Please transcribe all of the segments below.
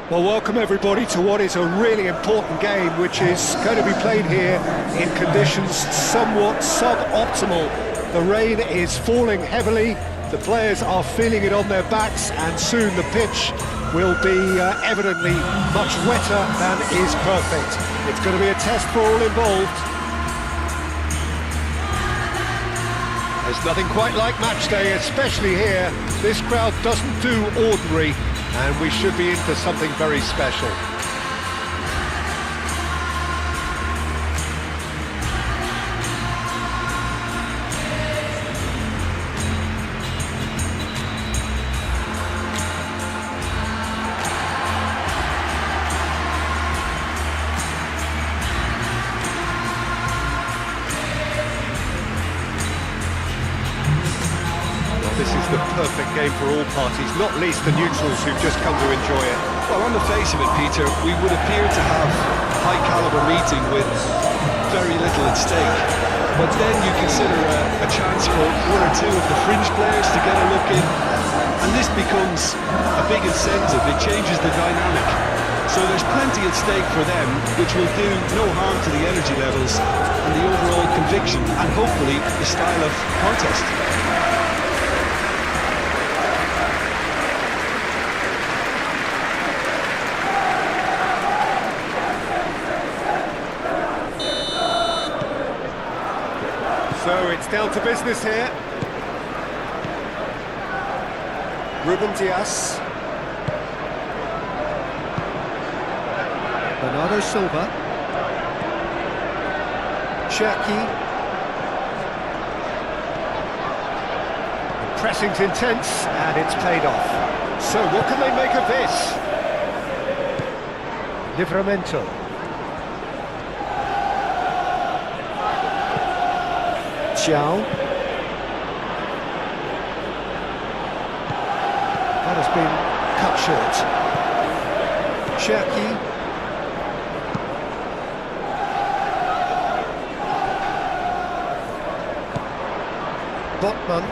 Well, welcome everybody to what is a really important game, which is going to be played here in conditions somewhat suboptimal. The rain is falling heavily, the players are feeling it on their backs, and soon the pitch will be evidently much wetter than is perfect. It's going to be a test for all involved. There's nothing quite like match day, especially here. This crowd doesn't do ordinary, and we should be in for something very special. This is the perfect game for all parties, not least the neutrals who've just come to enjoy it. Well, on the face of it, Peter, we would appear to have a high-caliber meeting with very little at stake. But then you consider a chance for one or two of the fringe players to get a look in, and this becomes a big incentive. It changes the dynamic. So there's plenty at stake for them, which will do no harm to the energy levels and the overall conviction, and hopefully the style of contest. So it's down to business here. Ruben Dias. Bernardo Silva. Cherki. The pressing's intense and it's paid off. So what can they make of this? Livramento. Xiao. That has been cut short. Cherki. Botman.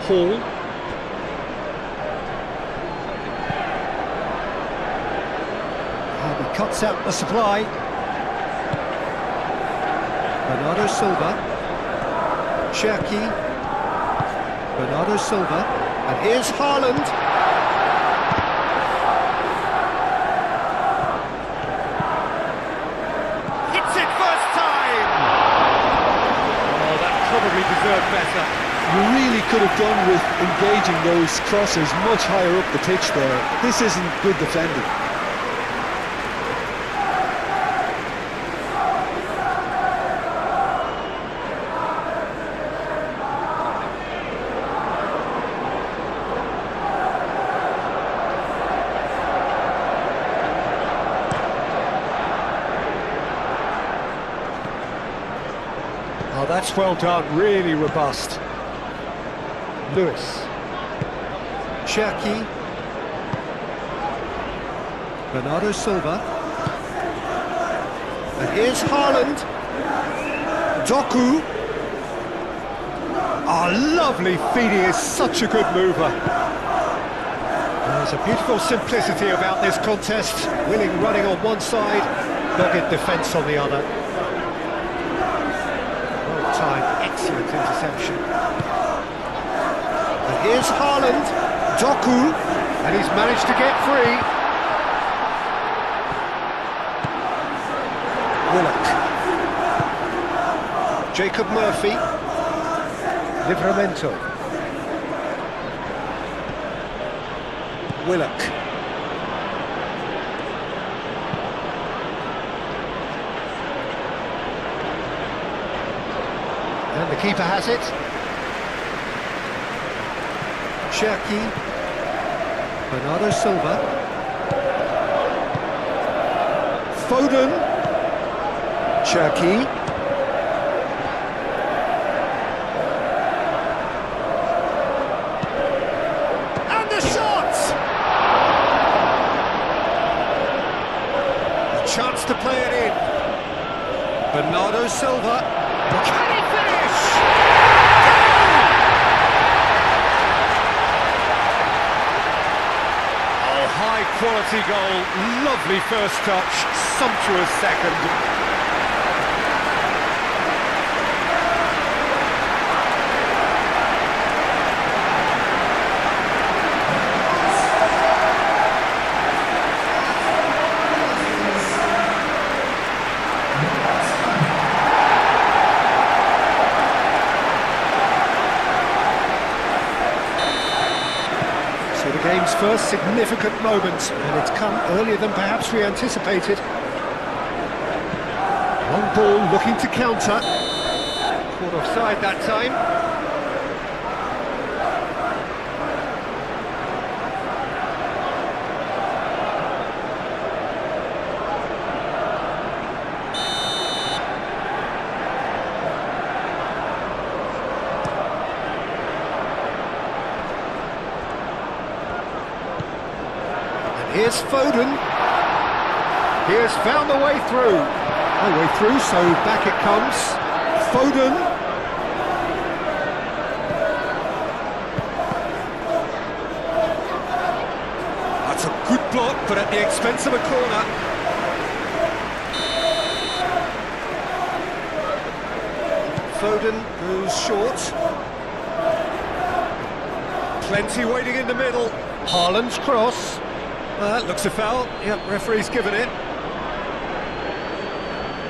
Hall. And he cuts out the supply. Bernardo Silva, Cherki, Bernardo Silva, and here's Haaland. Hits it first time! Oh, that probably deserved better. You really could have done with engaging those crossers much higher up the pitch there. This isn't good defending. Oh, that's well done, really robust. Lewis. Cherki. Bernardo Silva. And here's Haaland. Doku. Oh, lovely feed, he is such a good mover. There's a beautiful simplicity about this contest. Willing running on one side, dogged defence on the other. Excellent interception. And here's Haaland, Doku, and he's managed to get free. Willock. Jacob Murphy. Livramento. Willock. And the keeper has it. Cherki. Bernardo Silva. Foden. Cherki. And the shot! A chance to play it in. Bernardo Silva. Can he finish? quality goal, lovely first touch, sumptuous second. The game's first significant moment, and it's come earlier than perhaps we anticipated. Long ball looking to counter. Caught offside that time. Here's Foden. He has found the way through. No way through, so back it comes. Foden. That's a good block, but at the expense of a corner. Foden goes short. Plenty waiting in the middle. Haaland's cross. That looks a foul. Yep, referee's given it.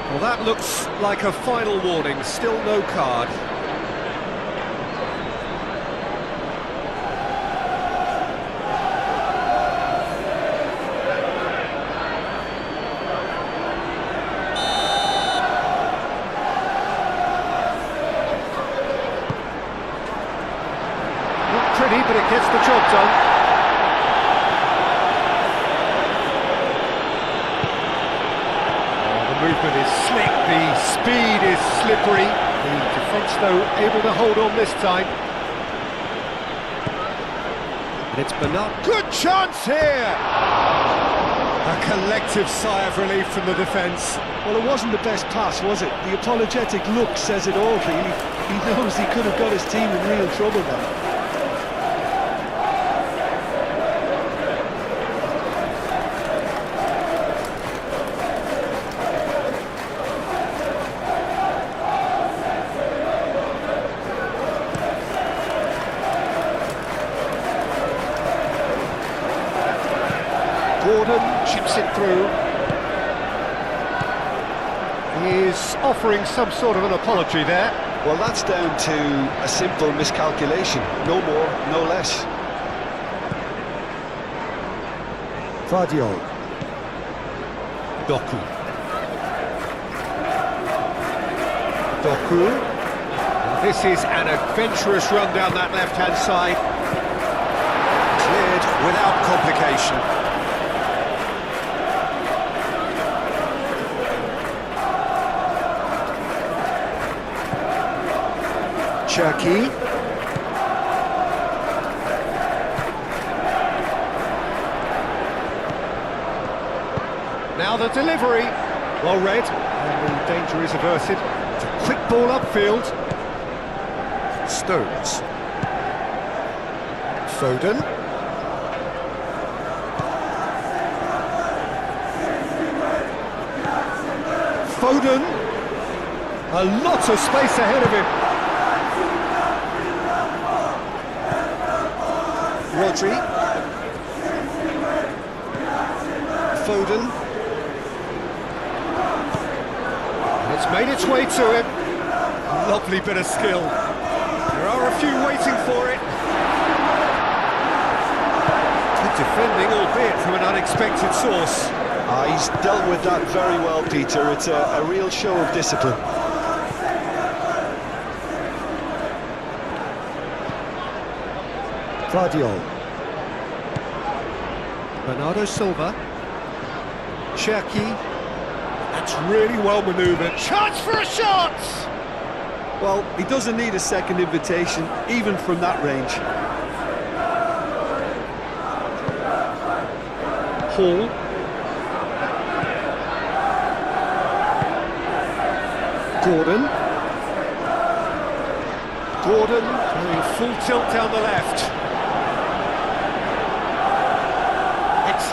Well, that looks like a final warning. Still no card. Not pretty, but it gets the job done. The movement is slick, the speed is slippery. The defence, though, able to hold on this time. And it's Bernard. Good chance here! A collective sigh of relief from the defence. Well, it wasn't the best pass, was it? The apologetic look says it all, really. He knows he could have got his team in real trouble there. Gordon chips it through. He's offering some sort of an apology there. Well, that's down to a simple miscalculation. No more, no less. Vardiol. Doku. This is an adventurous run down that left-hand side. Cleared without complication. Cherky. Now the delivery. Well read, and the danger is averted. It's a quick ball upfield. Stones. Foden. Foden. A lot of space ahead of him. Rodri. Foden. And it's made its way to him. Lovely bit of skill. There are a few waiting for it. Good defending, albeit from an unexpected source. He's dealt with that very well, Peter. It's a real show of discipline. Vardiol. Bernardo Silva. Cherky. That's really well manoeuvred. Chance for a shot! Well, he doesn't need a second invitation, even from that range. Hall. Gordon. Gordon going full tilt down the left.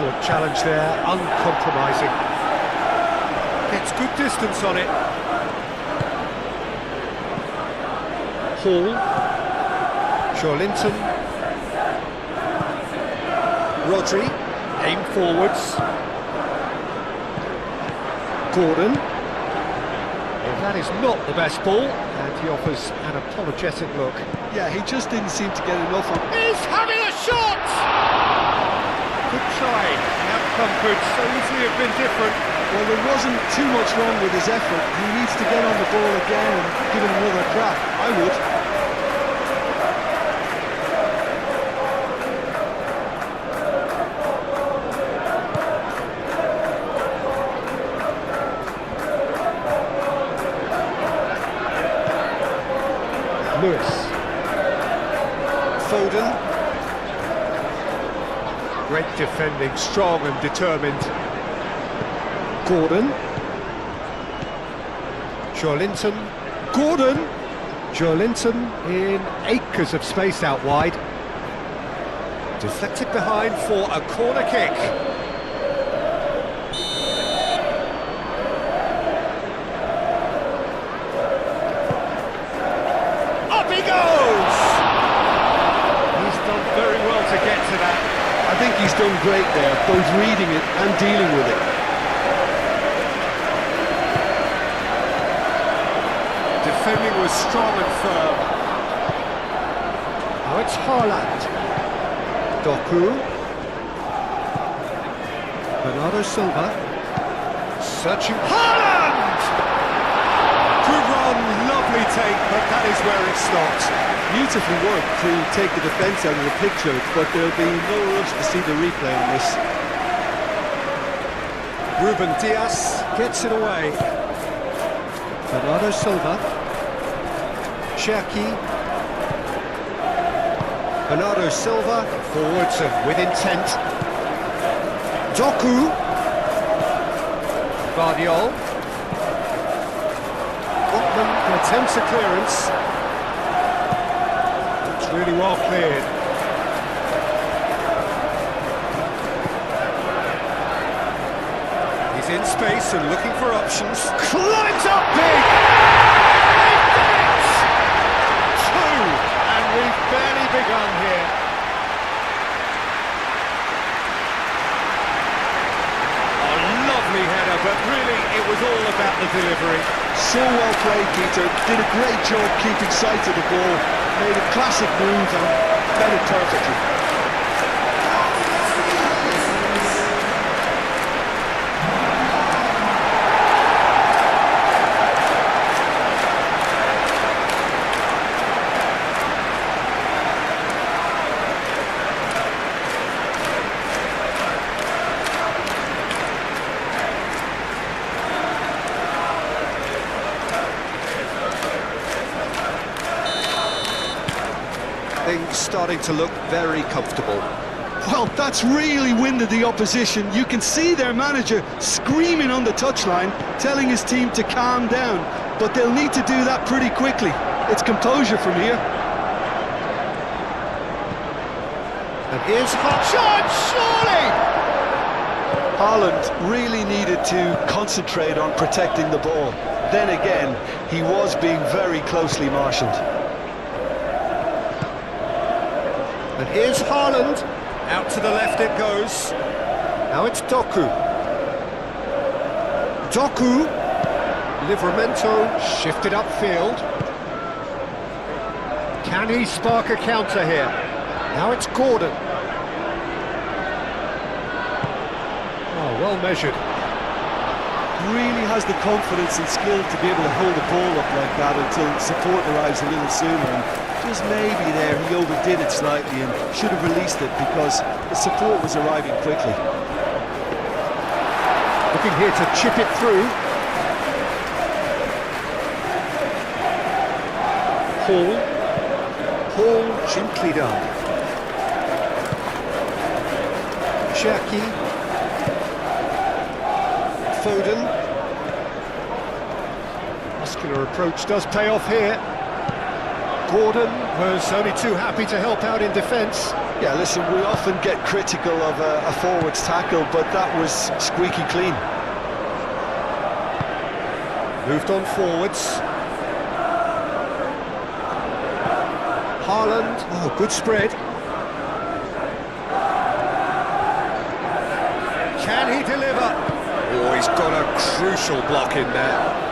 Excellent challenge there, uncompromising. Gets good distance on it. Hall. Joelinton. Rodri. Aim forwards. Gordon. Well, that is not the best ball, and he offers an apologetic look. Yeah, he just didn't seem to get enough on. He's having a shot! Good try. The outcome could so easily have been different. Well, there wasn't too much wrong with his effort. He needs to get on the ball again and give it another crack. I would. Lewis. Foden. Great defending, strong and determined. Gordon. Joelinton. Gordon. Joelinton in acres of space out wide. Deflected behind for a corner kick. Up he goes! He's done very well to get to that. I think he's done great there, both reading it and dealing with it. Defending was strong and firm. Now it's Haaland. Doku. Bernardo Silva. Searching. Haaland! Good run, lovely take, but that is where it stopped. Beautifully worked to take the defence out of the picture, but there'll be no rush to see the replay on this. Ruben Dias gets it away. Bernardo Silva. Cherki. Bernardo Silva forwards and with intent. Doku. Guardiol. Botman attempts a clearance. It's really well cleared. He's in space and looking for options. Climbs up big! Two! And we've barely begun here. A lovely header, but really it was all about the delivery. So well played, Peter. Did a great job keeping sight of the ball. Made a classic move and fed it perfectly. Things starting to look very comfortable. Well, that's really winded the opposition. You can see their manager screaming on the touchline, telling his team to calm down. But they'll need to do that pretty quickly. It's composure from here. And here's shot, surely! Haaland really needed to concentrate on protecting the ball. Then again, he was being very closely marshalled. And here's Haaland. Out to the left it goes. Now it's Doku. Doku. Livramento shifted upfield. Can he spark a counter here? Now it's Gordon. Oh, well measured. Really has the confidence and skill to be able to hold the ball up like that until support arrives a little sooner. And just maybe there he overdid it slightly and should have released it because the support was arriving quickly. Looking here to chip it through. Hall gently done. Cherki. Foden. Muscular approach does pay off here. Gordon. was only too happy to help out in defence. Yeah, listen, we often get critical of a forward's tackle, but that was squeaky clean. Moved on forwards. Haaland, oh, good spread. Can he deliver? Oh, he's got a crucial block in there.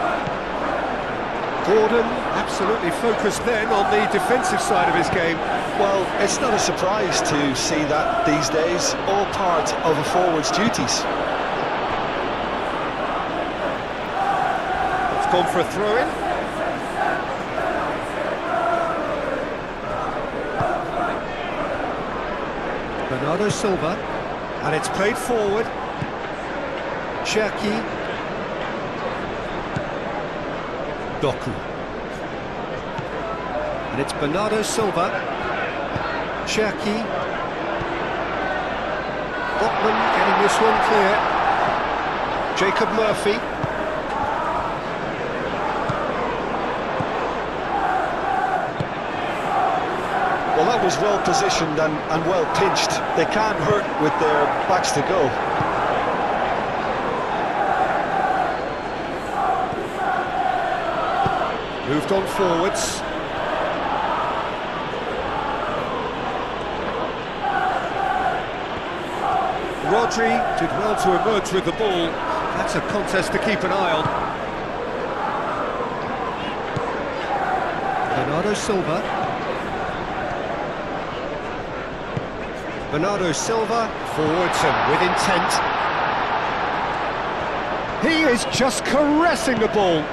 Gordon, absolutely focused then on the defensive side of his game. Well, it's not a surprise to see that these days, all part of a forward's duties. It's gone for a throw-in. Bernardo Silva, and it's played forward. Cherki. Doku. And it's Bernardo Silva. Cherki. Botman getting this one clear. Jacob Murphy. Well, that was well positioned and well pinched. They can't hurt with their backs to go. Moved on forwards. Rodri did well to emerge with the ball. That's a contest to keep an eye on. Bernardo Silva. Bernardo Silva forwards and with intent. He is just caressing the ball.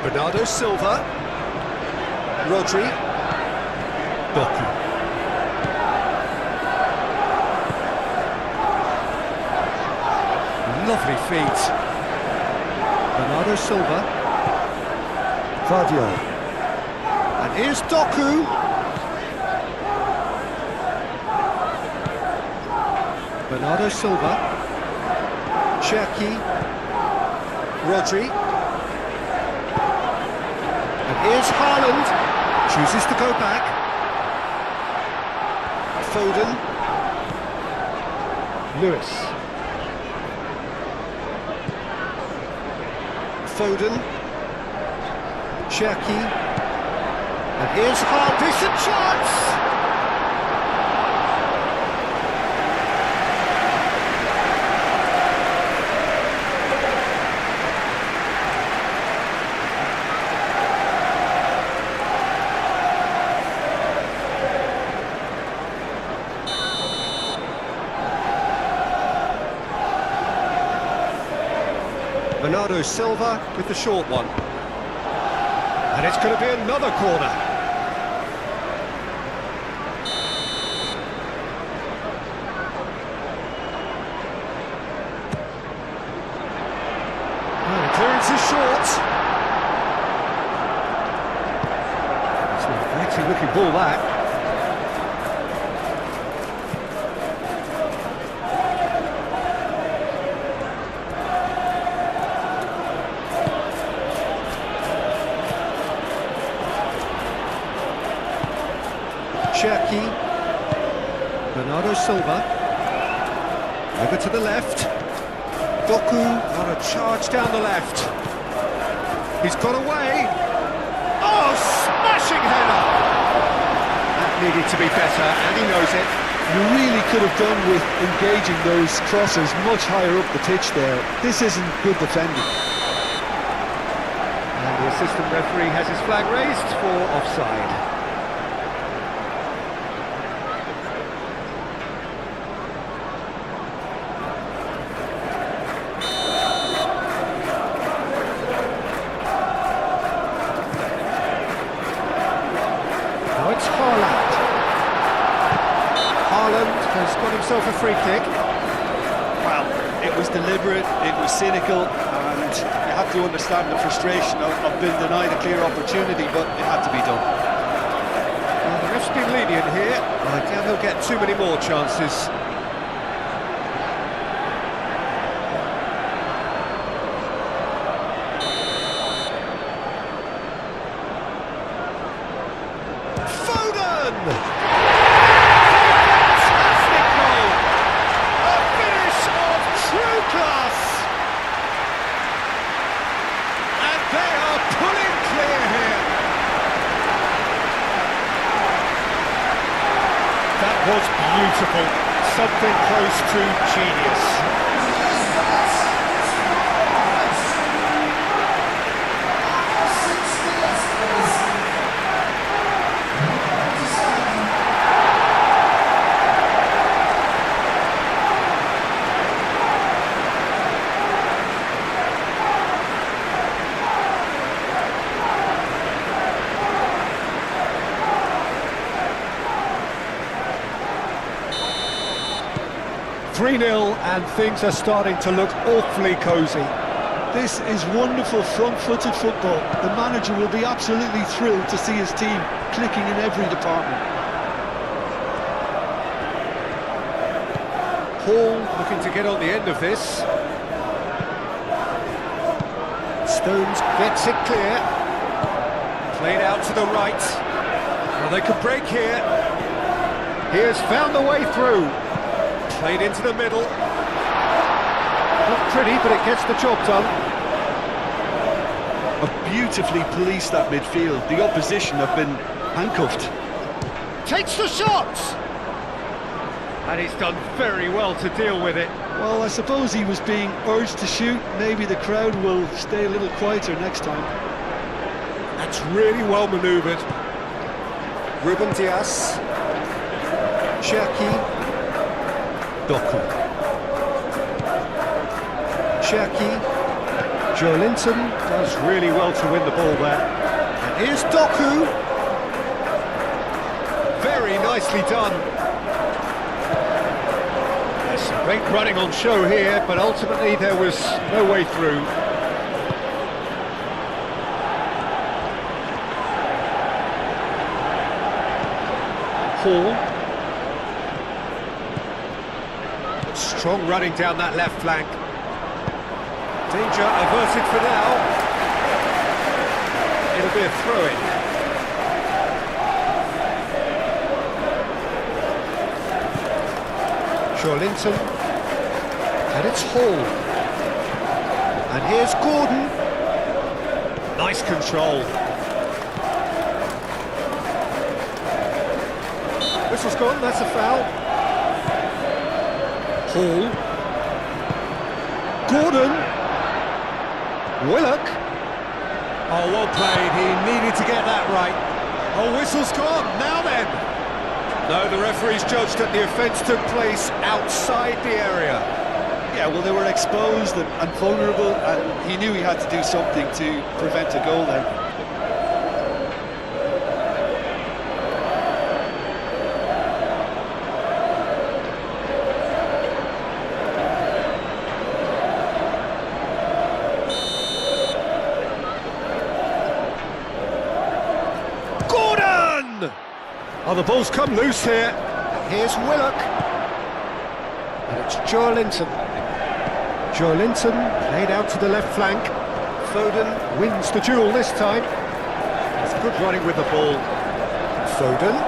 Bernardo Silva. Rodri. Doku. Lovely feet. Bernardo Silva. Fabio. And here's Doku. Bernardo Silva. Cherki. Rodri. And here's Haaland. Chooses to go back. Foden. Lewis. Foden. Cherki. And here's Haaland. Decent chance! Bernardo Silva with the short one. And it's going to be another corner. Oh, the clearance is short. It's a very looking ball, that. Cherki. Bernardo Silva. Over to the left. Doku on a charge down the left. He's got away. Oh, smashing header! That needed to be better, and he knows it. You really could have done with engaging those crosses much higher up the pitch there. This isn't good defending. And the assistant referee has his flag raised for offside. Haaland has got himself a free kick. Well, it was deliberate, it was cynical, and you have to understand the frustration of being denied a clear opportunity, but it had to be done. Well, the ref's been lenient here. I doubt he'll get too many more chances. was beautiful, something close to genius. 3-0 and things are starting to look awfully cosy. This is wonderful front-footed football. The manager will be absolutely thrilled to see his team clicking in every department. Hall looking to get on the end of this. Stones gets it clear. Played out to the right. Well, they could break here. He has found the way through. Played into the middle. Not pretty, but it gets the job done. Have beautifully policed that midfield. The opposition have been handcuffed. Takes the shot! And he's done very well to deal with it. Well, I suppose he was being urged to shoot. Maybe the crowd will stay a little quieter next time. That's really well manoeuvred. Ruben Dias. Cherki. Doku. Cherki. Joelinton does really well to win the ball there. And here's Doku. Very nicely done. There's some great running on show here, but ultimately there was no way through. Hall. Strong running down that left flank. Danger averted for now. It'll be a throw-in. Joelinton. And it's Hall. And here's Gordon. Nice control. Whistle's gone, that's a foul. Hall. Gordon. Willock. Oh, well played. He needed to get that right. Oh, whistle's gone. Now then. No, the referee's judged that the offence took place outside the area. Yeah, well, they were exposed and vulnerable, and he knew he had to do something to prevent a goal then. Oh, the ball's come loose here. Here's Willock. And it's Joelinton. Joelinton played out to the left flank. Foden wins the duel this time. It's good running with the ball. Foden,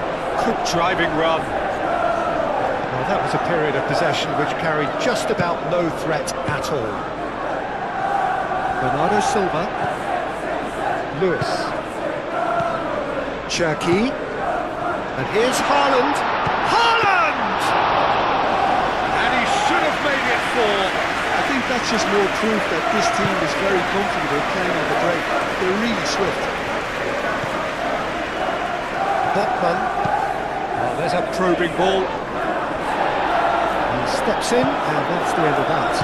good driving run. Well, that was a period of possession which carried just about no threat at all. Bernardo Silva. Lewis. Cherki. And here's Haaland. Haaland! And he should have made it 4. I think that's just more proof that this team is very comfortable playing on the break. They're really swift. Botman. Well, there's a probing ball. He steps in, and that's the end of that.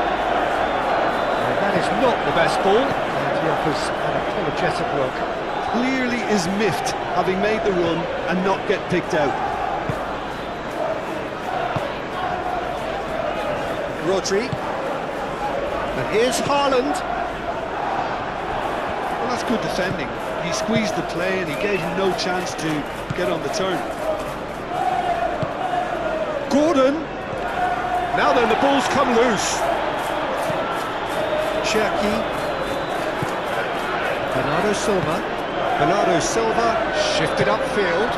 Well, that is not the best ball, and he offers an apologetic look. Clearly is miffed, having made the run and not get picked out. Rodri. And here's Haaland. Well, that's good defending. He squeezed the play and he gave him no chance to get on the turn. Gordon. Now then, the ball's come loose. Cherki. Bernardo Silva. Bernardo Silva shifted upfield.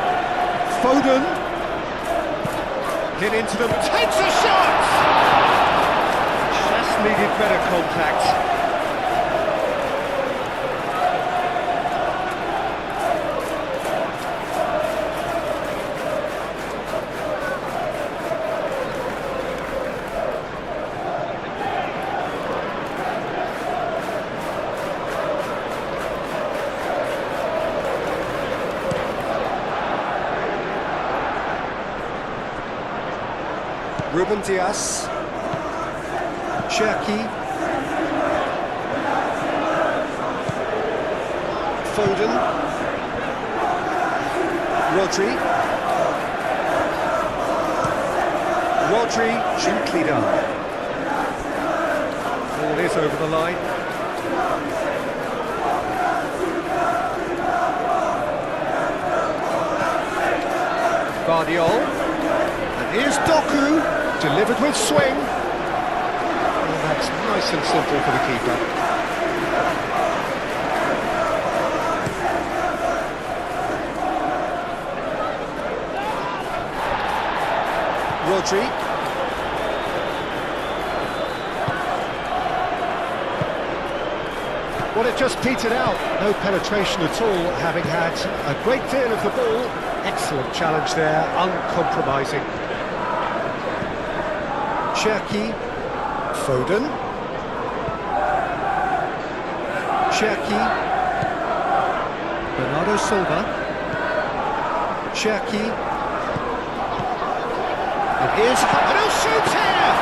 Foden hit into them, takes a shot! Just needed better contact. Ruben Dias. Cherki. Foden. Rodri. Rodri, gently done. Ball is over the line. Guardiol. And here's Doku, delivered with swing. And that's nice and simple for the keeper. Rodri. Well, it just petered out. No penetration at all, having had a great deal of the ball. Excellent challenge there, uncompromising. Cherki. Foden. Cherki. Bernardo Silva. Cherki. And here's... And he'll shoot here!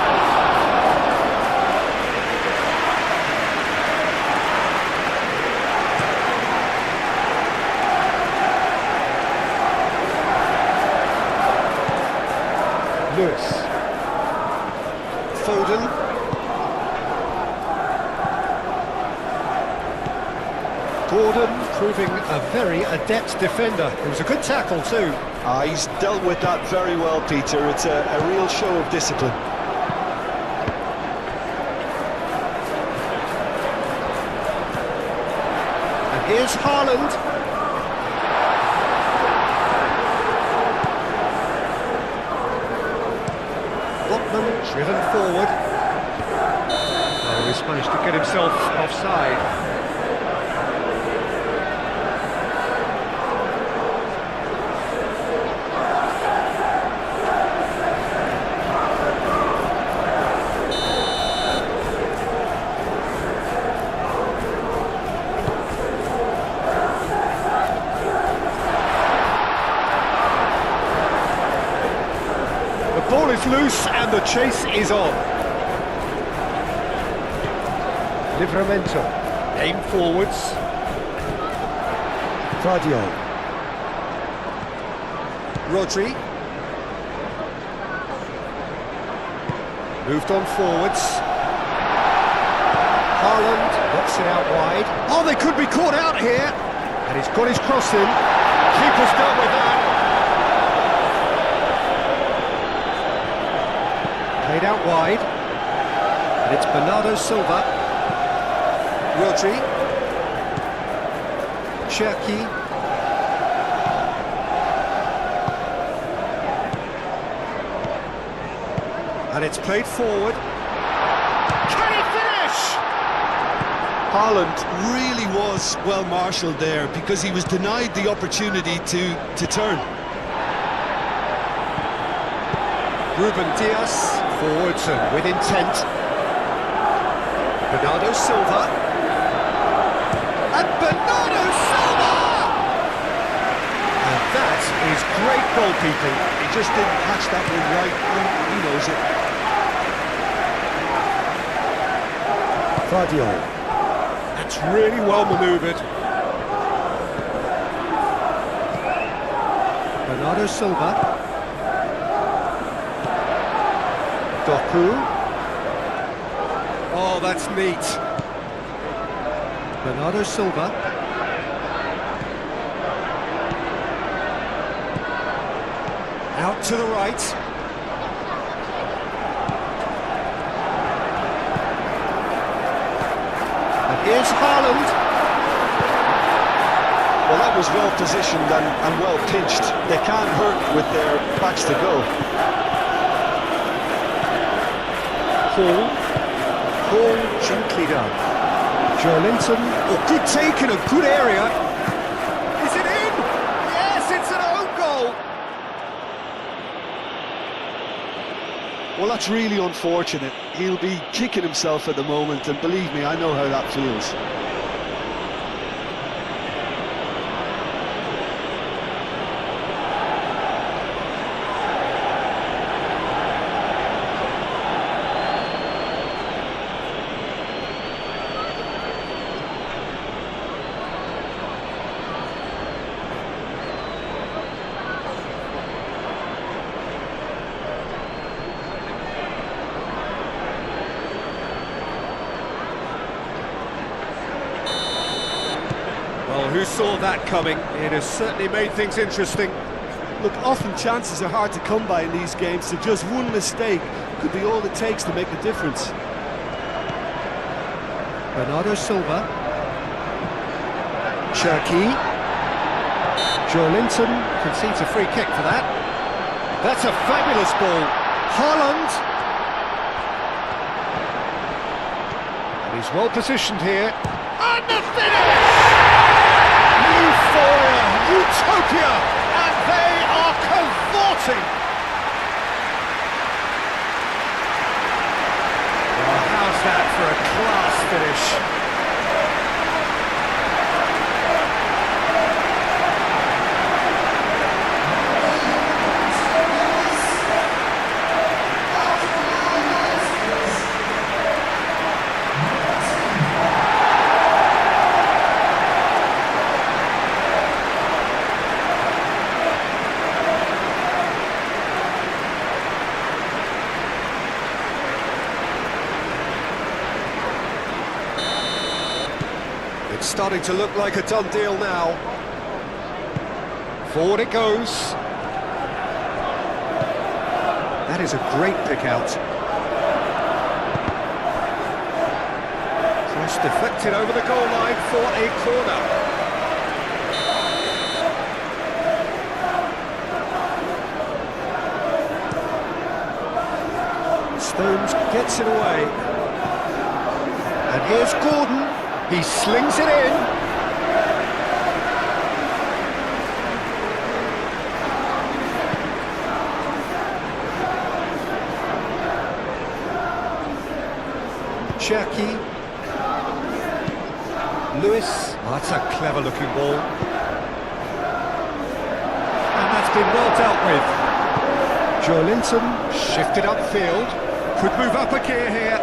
Lewis. Foden. Gordon proving a very adept defender. It was a good tackle too. He's dealt with that very well, Peter. It's a real show of discipline. And here's Haaland. Botman driven forward. Oh, he's managed to get himself offside. The ball is loose and the chase is on. Livramento, aim forwards. Guardiol. Rodri. Moved on forwards. Haaland knocks it out wide. Oh, they could be caught out here. And he's got his cross in. Keeper's done with that. Played out wide, and it's Bernardo Silva. Rodri. Cherki. And it's played forward. Can he finish? Haaland really was well marshalled there because he was denied the opportunity to turn. Ruben Dias, forwards and with intent. Bernardo Silva. And Bernardo Silva! And that is great goalkeeping. He just didn't catch that one right. He knows it. Guardiol. That's really well manoeuvred. Bernardo Silva. Doku. Oh, that's neat. Bernardo Silva. Out to the right. And here's Haaland. Well, that was well positioned and well pitched. They can't hurt with their backs to goal. Paul, gently done. Joelinton, oh, good take in a good area. Is it in? Yes, it's an own goal. Well, that's really unfortunate. He'll be kicking himself at the moment, and believe me, I know how that feels. Well, who saw that coming? It has certainly made things interesting. Look, often chances are hard to come by in these games, so just one mistake could be all it takes to make the difference. Bernardo Silva. Cherki. Joelinton concedes a free kick for that. That's a fabulous ball. Haaland. And he's well positioned here. And the finish! Euphoria, utopia, and they are cavorting. Well, how's that for a class finish? It's starting to look like a done deal now. Forward it goes. That is a great pick out. Cross deflected over the goal line for a corner. Stones gets it away. And here's Gordon. He slings it in. Cherki. Lewis. Oh, that's a clever looking ball. And that's been well dealt with. Joelinton shifted upfield. Could move up a gear here.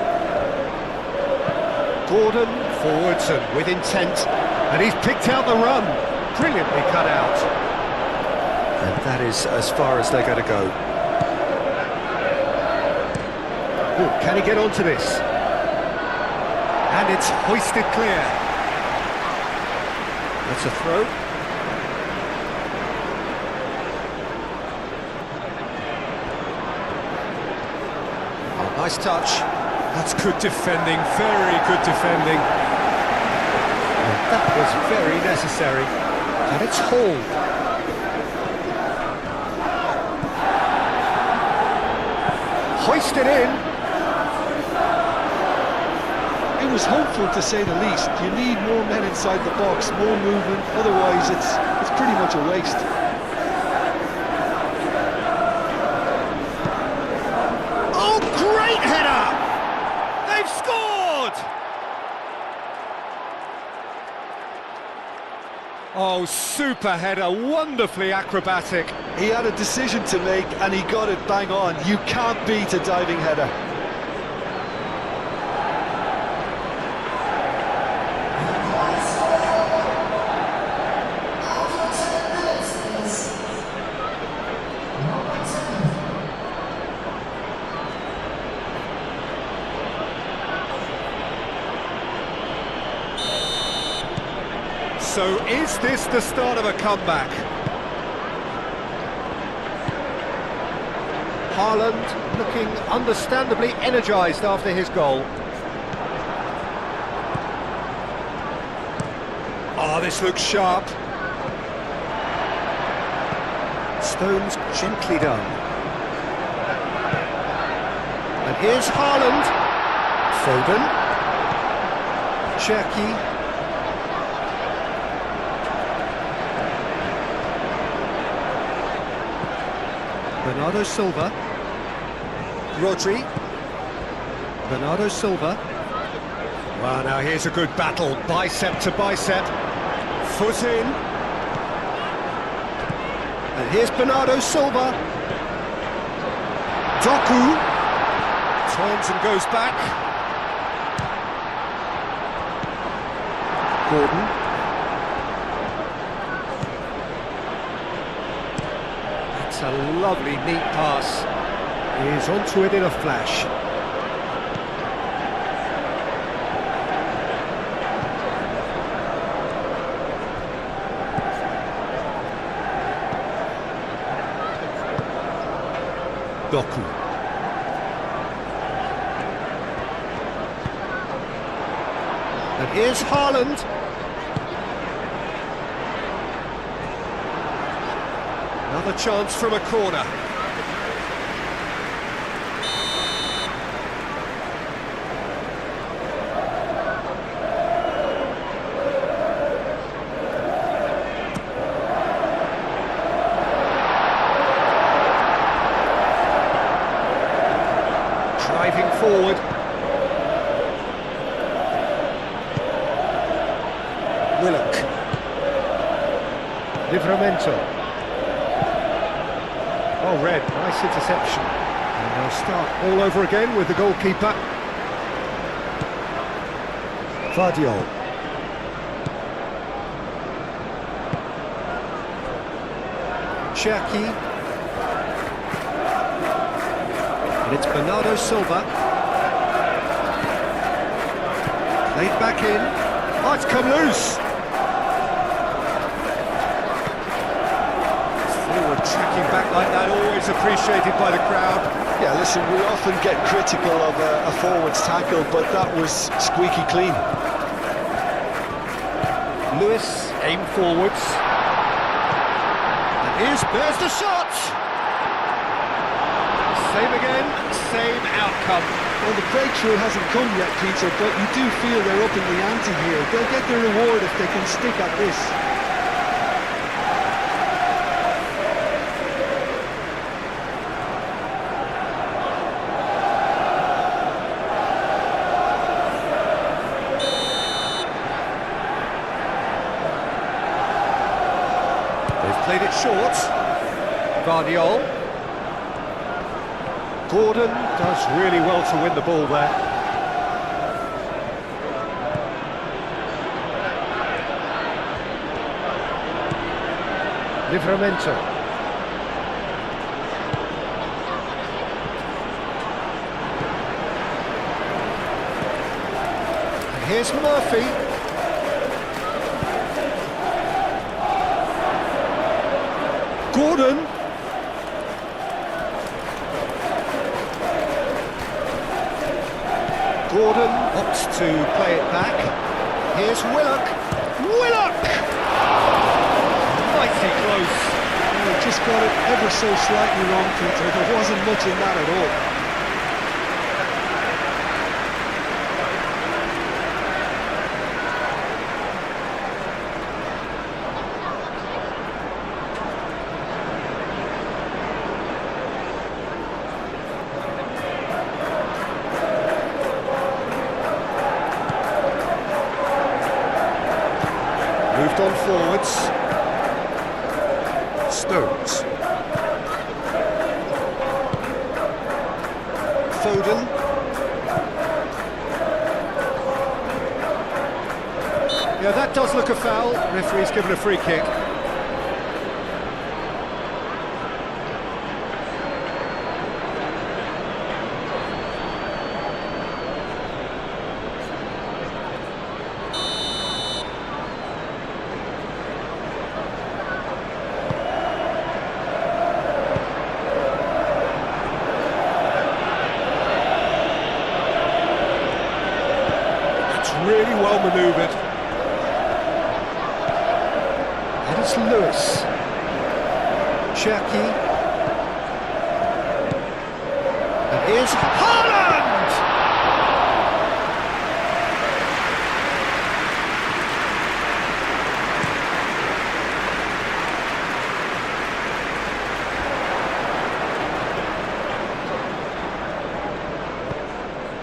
Gordon forwards and with intent, and he's picked out the run. Brilliantly cut out. And that is as far as they're going to go. Oh, can he get onto this? And it's hoisted clear. That's a throw. Oh, nice touch. That's good defending, very good defending. And that was very necessary. And it's Hall. Hoisted in. It was hopeful, to say the least. You need more men inside the box, more movement, otherwise it's pretty much a waste. Oh, great header! They've scored! Oh, super header, wonderfully acrobatic. He had a decision to make and he got it bang on. You can't beat a diving header. So is this the start of a comeback? Haaland looking understandably energised after his goal. Oh, this looks sharp. Stones gently done. And here's Haaland. Foden. Cherki. Bernardo Silva. Rodri. Bernardo Silva. Well, now here's a good battle, bicep to bicep. Foot in. And here's Bernardo Silva. Doku. Turns and goes back. Gordon. A lovely, neat pass. He's onto it in a flash. Doku. And here's Haaland. Another chance from a corner. Driving forward. Willock. Livramento. Oh, Red, nice interception. And they'll start all over again with the goalkeeper. Vardiol. Cherki. And it's Bernardo Silva. Played back in. Oh, it's come loose. Forward tracking back like that, always appreciated by the crowd. Yeah, listen, we often get critical of a forward's tackle, but that was squeaky clean. Lewis aim forwards. And there's the shot! Same again, same outcome. Well, the breakthrough hasn't come yet, Peter, but you do feel they're up in the ante here. They'll get their reward if they can stick at this. They've played it short. Vardiol. Gordon does really well to win the ball there. Livramento. And here's Murphy. Gordon. Gordon opts to play it back. Here's Willock. Willock! Mighty close. They just got it ever so slightly wrong, Peter. There wasn't much in that at all. Moved on forwards. Stones. Foden. Yeah, that does look a foul. Referee's given a free kick. Really well manoeuvred. And it's Lewis. Cherki. And here's Haaland!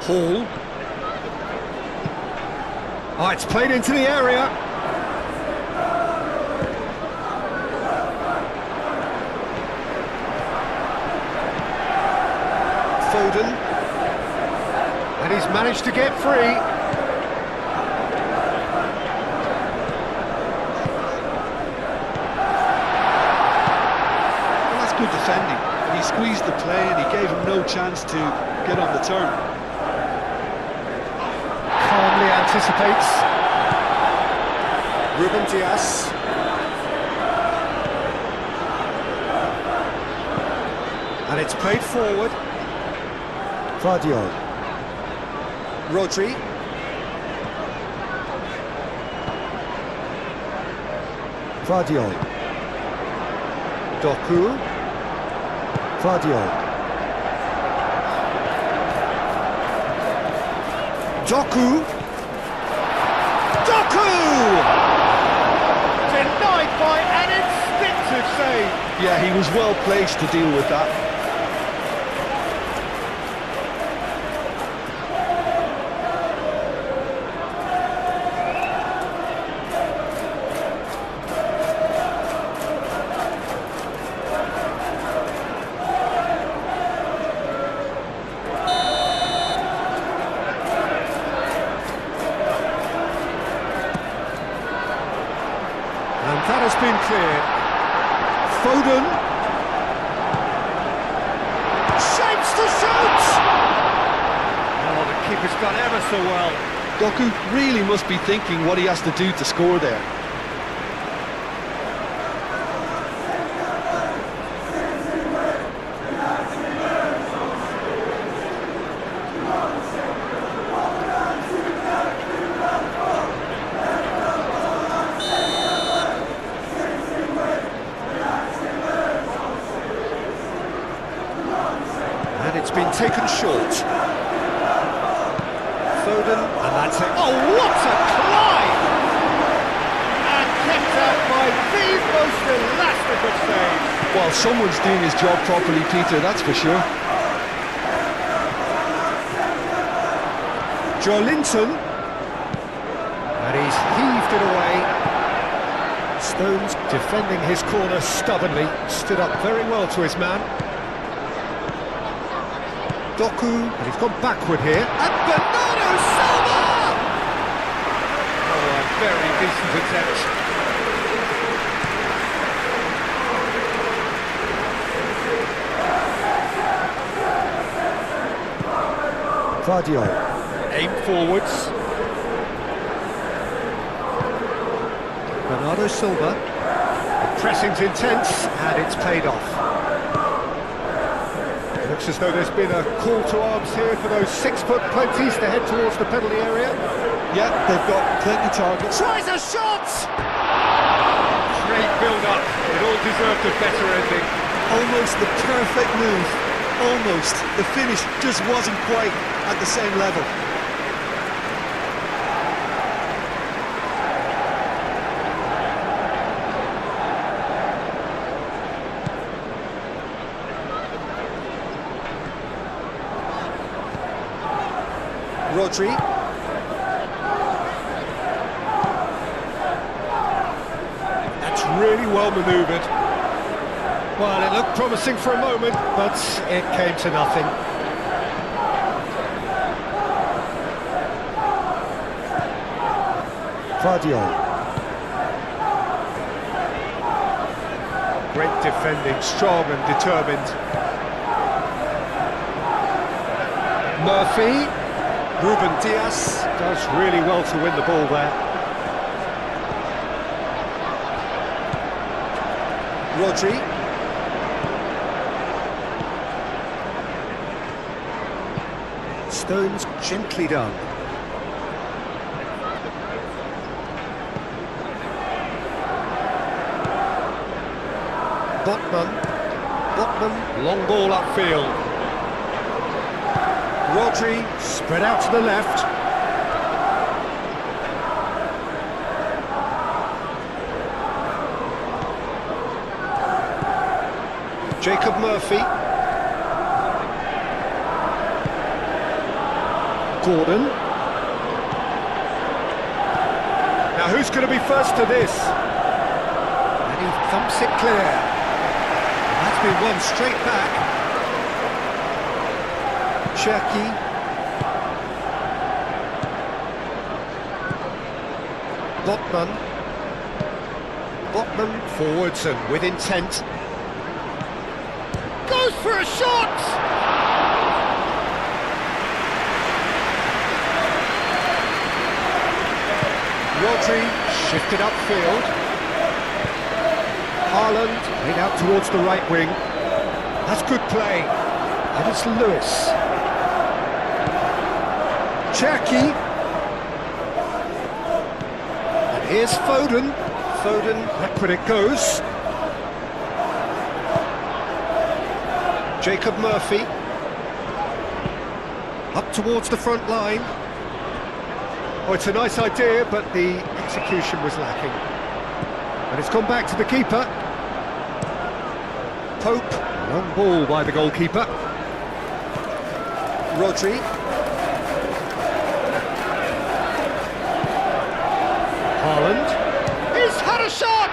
Hall. Oh, it's played into the area. Foden. And he's managed to get free. Well, that's good defending. He squeezed the play and he gave him no chance to get on the turn. Calmly anticipates. Ruben Dias. And it's played forward. Vardiol. Rodri. Vardiol. Doku. Vardiol. Doku. Doku! Denied by an instinctive save. Yeah, he was well placed to deal with that. And that has been cleared. Foden. Shapes to shoot! Oh, the keeper's done ever so well. Doku really must be thinking what he has to do to score there. And it's been taken short. Foden, and that's it. Oh, what a climb! And kept out by the most elastic of saves. Well, someone's doing his job properly, Peter, that's for sure. Joelinton. And he's heaved it away. Stones defending his corner stubbornly. Stood up very well to his man. Doku, and he's gone backward here. And Bernardo Silva! Oh, a very decent attempt. Vardiol. Aim forwards. Bernardo Silva. The pressing's intense, and it's paid off. Looks as though there's been a call to arms here for those 6-foot plenties to head towards the penalty area. Yeah, they've got plenty targets. Tries a shot! Great build-up. It all deserved a better ending. Almost the perfect move. Almost. The finish just wasn't quite at the same level. Rodri. That's really well manoeuvred. Well, it looked promising for a moment, but it came to nothing. Vardiol. Great defending, strong and determined. Murphy. Ruben Diaz does really well to win the ball there. Rodri. Stones gently done. Botman, long ball upfield. Rodri, spread out to the left. Jacob Murphy. Gordon. Now who's going to be first to this? And he thumps it clear. That's been won straight back. Cherki. Botman forwards and with intent. Goes for a shot! Rodri shifted upfield. Haaland made out towards the right wing. That's good play. And it's Lewis. Cherky. And here's Foden. Foden, back when it goes. Jacob Murphy. Up towards the front line. Oh, it's a nice idea, but the execution was lacking. And it's gone back to the keeper. Pope, long ball by the goalkeeper. Rodri. Haaland. He's had a shot!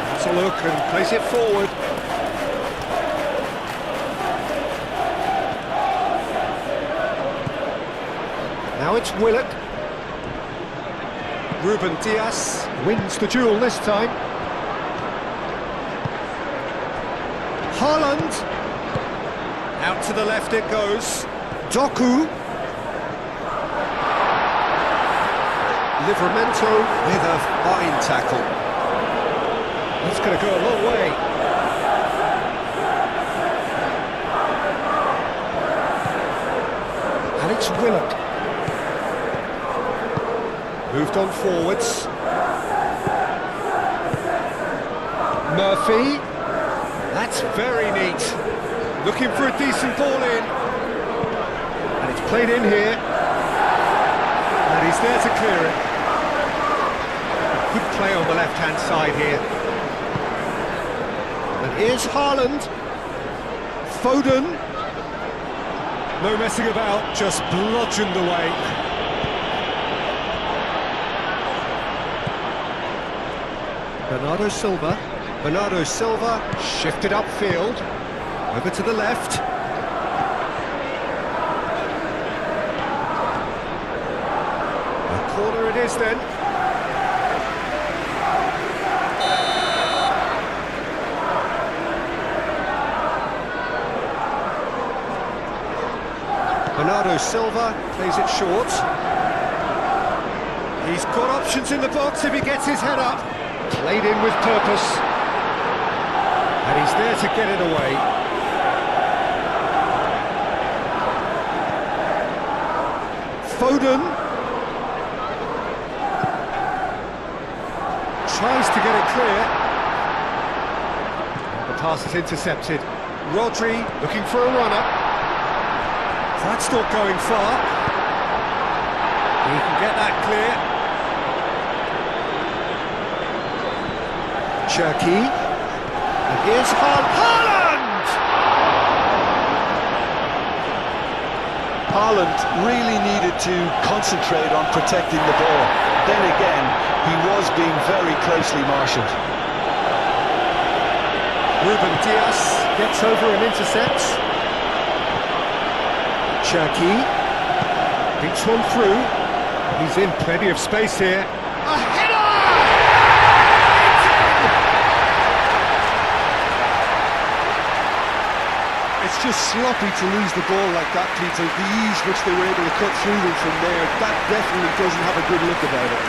That's a look and plays it forward. Now it's Willock. Ruben Dias wins the duel this time. Haaland. Out to the left it goes. Doku. Livramento with a fine tackle. That's going to go a long way. And it's Willock. Moved on forwards. Murphy. That's very neat. Looking for a decent ball in. And it's played in here. And he's there to clear it. Good play on the left-hand side here. And here's Haaland. Foden. No messing about, just bludgeoned away. Bernardo Silva shifted upfield, over to the left. A corner it is then. Bernardo Silva plays it short. He's got options in the box if he gets his head up. Played in with purpose. And he's there to get it away. Foden. Tries to get it clear. The pass is intercepted. Rodri looking for a runner. That's not going far. He can get that clear. Cherky, and here's Haaland! Haaland really needed to concentrate on protecting the ball. Then again, he was being very closely marshalled. Ruben Dias gets over and intercepts. Cherky beats one through. He's in plenty of space here. A header! It's just sloppy to lose the ball like that, Peter. The ease which they were able to cut through them from there, that definitely doesn't have a good look about it.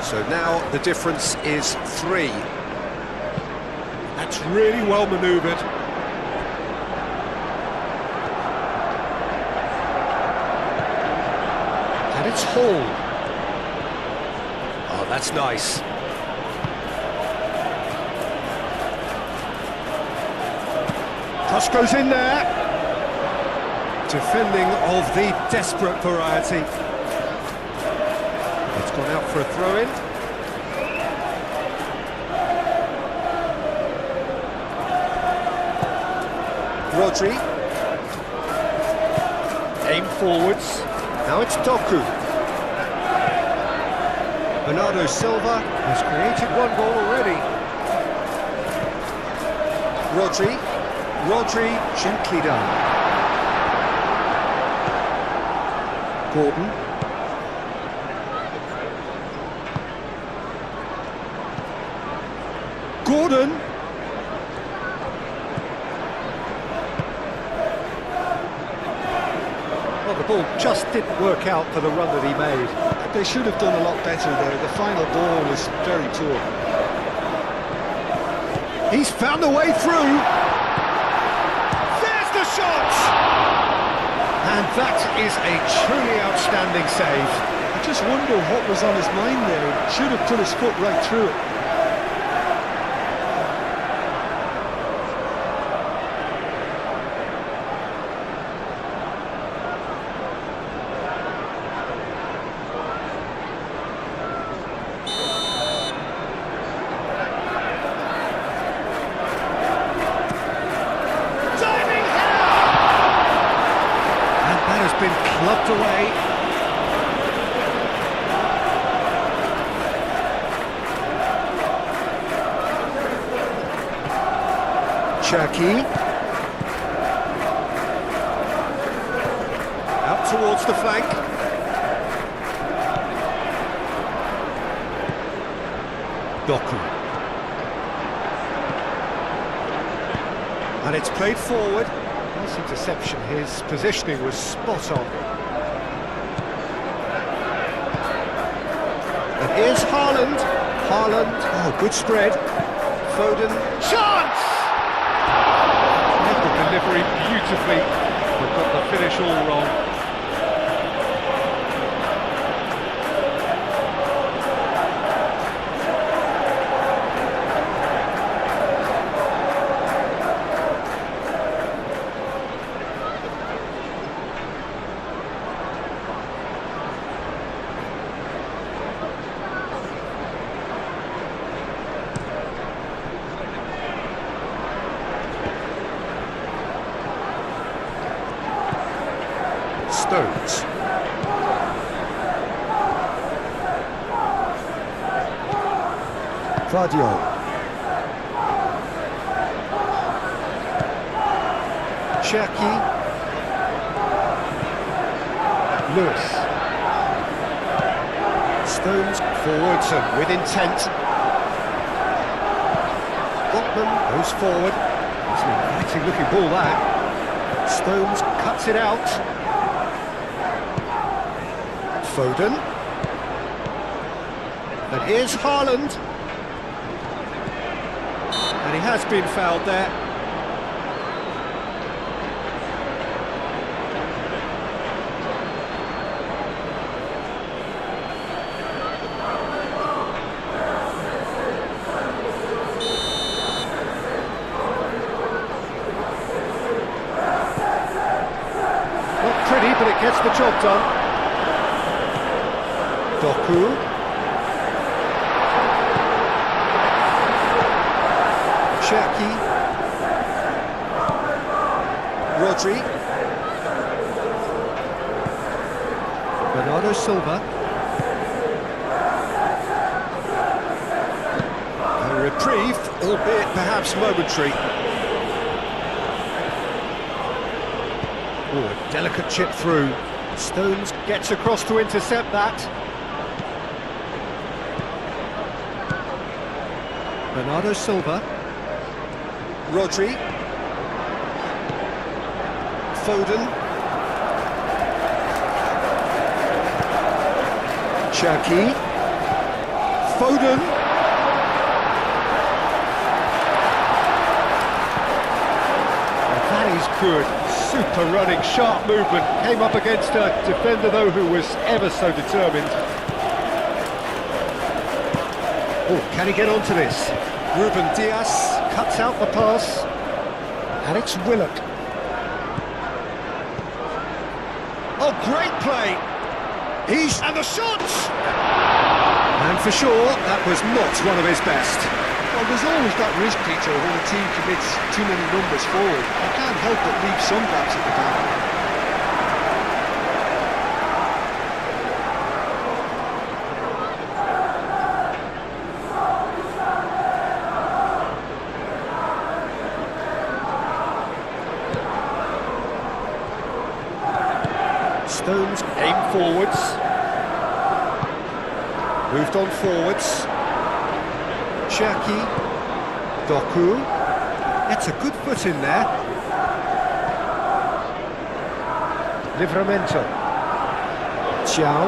So now the difference is 3. That's really well manoeuvred. And it's Hall. Oh, that's nice. Cross goes in there. Defending of the desperate variety. It's gone out for a throw-in. Rodri. Aim forwards. Now it's Doku. Bernardo Silva has created one goal already. Rodri, gently done. Gordon. Well, the ball just didn't work out for the run that he made. They should have done a lot better there. The final ball was very poor. He's found a way through. There's the shot! And that is a truly outstanding save. I just wonder what was on his mind there. He should have put his foot right through it. Been clubbed away. Cherki. Out towards the flank. Doku. And it's played forward. Nice interception, his positioning was spot on. And here's Haaland. Oh, good spread. Foden, chance! Read the delivery beautifully, but got the finish all wrong. Stones. Fadio. Cherki. Lewis. Stones forwards and with intent. Botman goes forward. It's an inviting looking ball that. Stones cuts it out. Foden. And here's Haaland. And he has been fouled there. Not pretty, but it gets the job done. Doku. Cherki. Rodri. Bernardo Silva. A reprieve, albeit perhaps momentary. Oh, a delicate chip through. Stones gets across to intercept that. Bernardo Silva. Rodri. Foden. Cherki. Foden. That is good. Super running, sharp movement. Came up against a defender, though, who was ever so determined. Oh, can he get onto this? Ruben Diaz cuts out the pass. Alex Willock. Oh, great play! And the shot! And for sure, that was not one of his best. Well, there's always that risk, Peter, when a team commits too many numbers forward. You can't help but leave some gaps at the back. Stones aim forwards. Moved on forwards. Cherki. Doku. That's a good foot in there. Livramento. Xiao.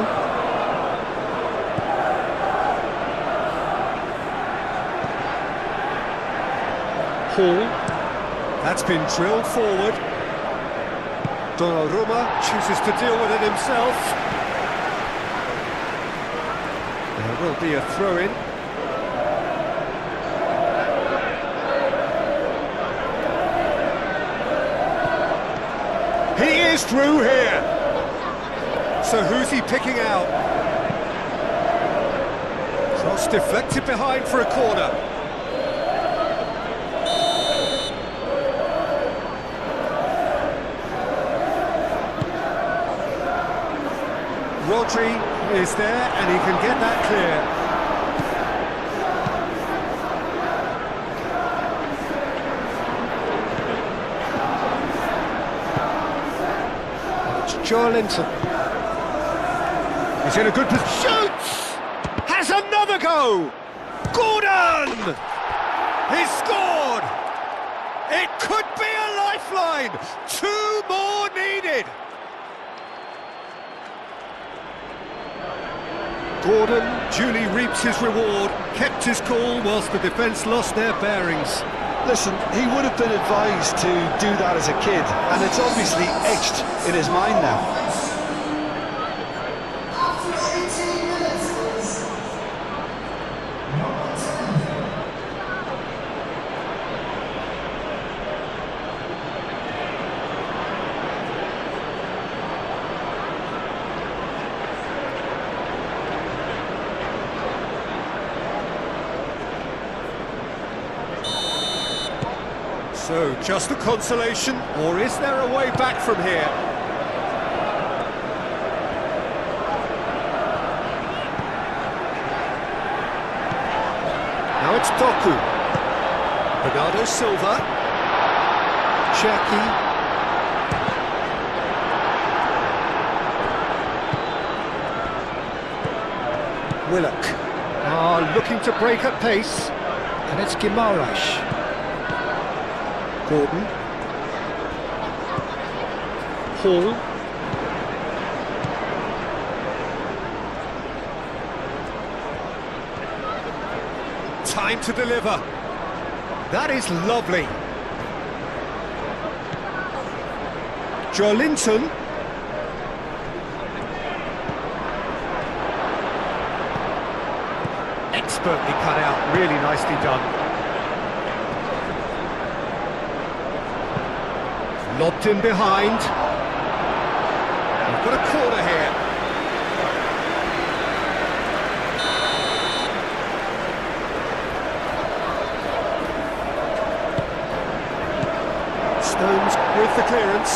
Hall. That's been drilled forward. Donnarumma chooses to deal with it himself. There will be a throw-in. He is through here. So who's he picking out? Cross deflected behind for a corner. Rodri is there and he can get that clear. It's Joelinton. He's in a good position. Shoots! Has another go! Gordon! He's scored! It could be a lifeline! 2 more needed! Gordon duly reaps his reward, kept his cool whilst the defence lost their bearings. Listen, he would have been advised to do that as a kid, and it's obviously etched in his mind now. So, just a consolation, or is there a way back from here? Now it's Doku. Bernardo Silva. Cherki. Willock. Looking to break at pace. And it's Guimaraes. Gordon. Hall. Time to deliver. That is lovely. Joelinton. Expertly cut out, really nicely done. Lobbed in behind. We've got a corner here. Stones with the clearance.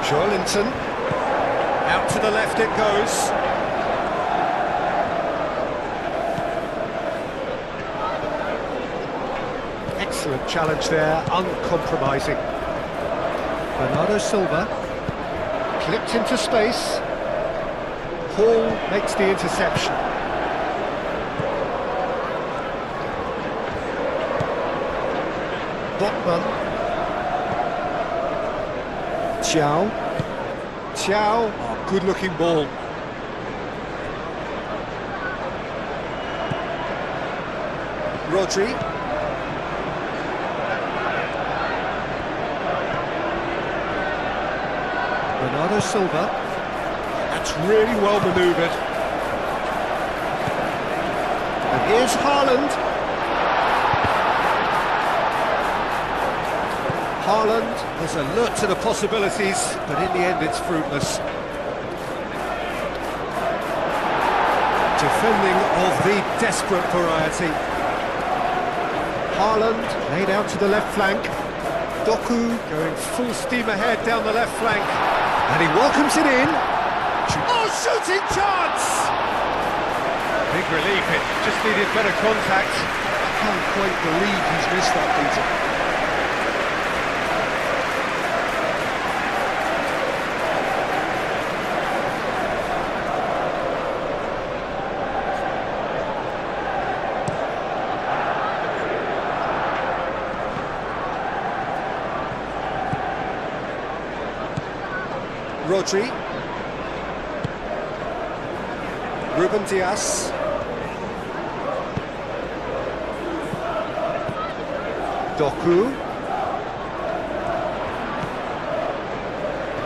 Joelinton. Out to the left it goes. Excellent challenge there, uncompromising. Bernardo Silva, clipped into space. Hall makes the interception. Botman. Xiao. Good looking ball. Rodri. Bernardo Silva. That's really well manoeuvred. And here's Haaland. Haaland was alert to the possibilities, but in the end it's fruitless. Defending of the desperate variety. Haaland laid out to the left flank. Doku going full steam ahead down the left flank. And he welcomes it in. Oh, shooting chance! Big relief, it just needed better contact. I can't quite believe he's missed that, Peter. Rodri. Ruben Dias. Doku.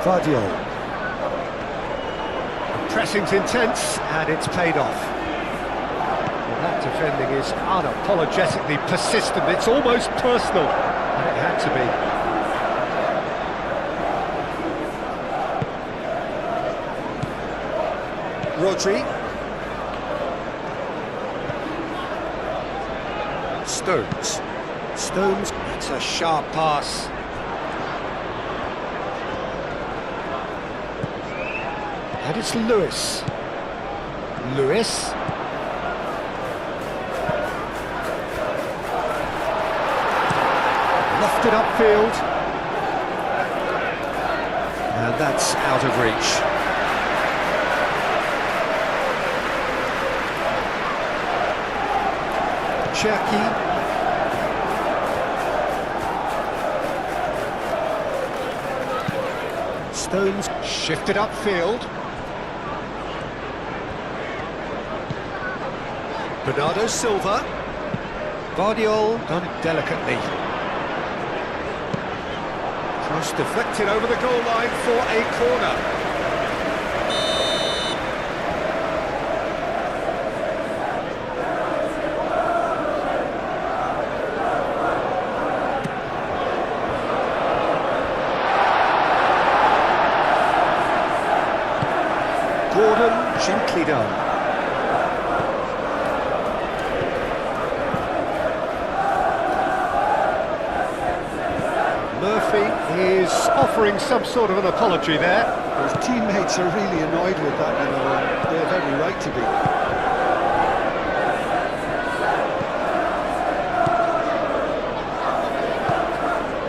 Guardiola. Pressing's intense, and it's paid off. Well, that defending is unapologetically persistent. It's almost personal, and it had to be. Rodri. Stones. Stones, that's a sharp pass. And it's Lewis. Lewis. Lofted upfield. And that's out of reach. Cherki. Stones shifted upfield. Bernardo Silva. Guardiola done it delicately. Cross deflected over the goal line for a corner. Gordon, gently done. Murphy is offering some sort of an apology there. His teammates are really annoyed with that, you know, and they have every right to be.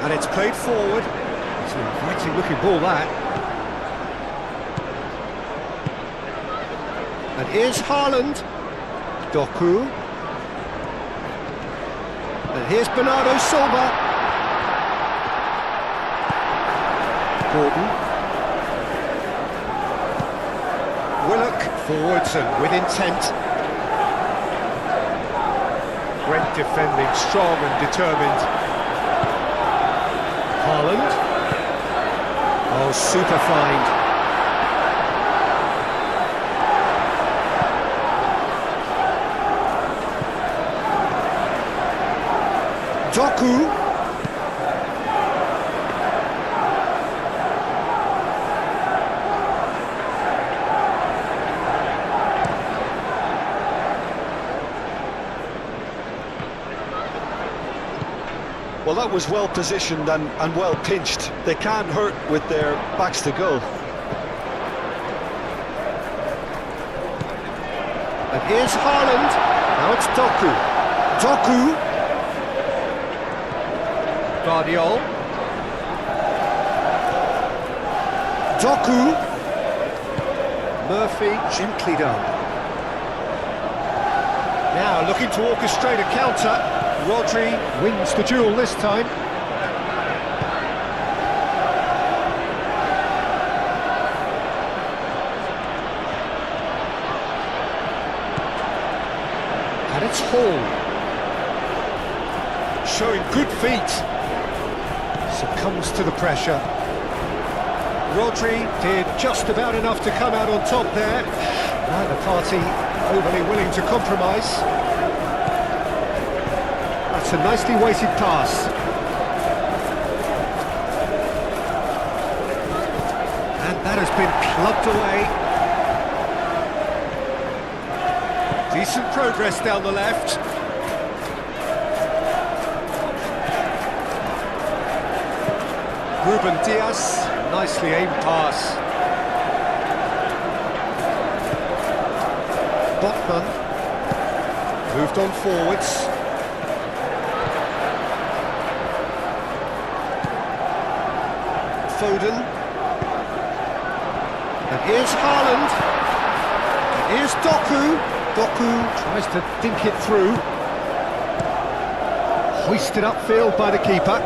And it's played forward. It's an inviting looking ball, that. And here's Haaland. Doku. And here's Bernardo Silva. Gordon. Willock forwards and with intent. Great defending, strong and determined. Haaland. Oh, super find. Doku. Well, that was well positioned and well pinched. They can't hurt with their backs to goal. And here's Haaland. Now it's Doku. Doku. Guardiola. Doku. Murphy, gently done. Now looking to orchestrate a counter. Rodri wins the duel this time. And it's Hall. Showing good feet. Succumbs to the pressure. Rodri did just about enough to come out on top there. Neither party overly willing to compromise. That's a nicely weighted pass. And that has been plugged away. Decent progress down the left. Ruben Diaz, nicely aimed pass. Botman moved on forwards. Foden. And here's Haaland. And here's Doku. Doku tries to dink it through. Hoisted upfield by the keeper.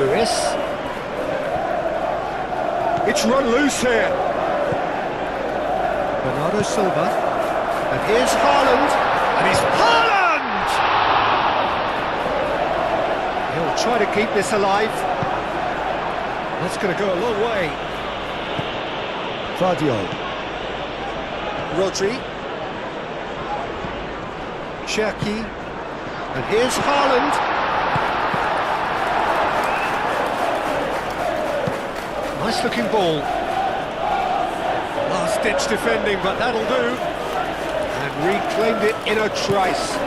Lewis. It's run loose here. Bernardo Silva. And here's Haaland. And he's Haaland! He'll try to keep this alive. That's going to go a long way. Fadio. Rodri. Cherki. And here's Haaland. Nice looking ball. Last ditch defending, but that'll do. And reclaimed it in a trice.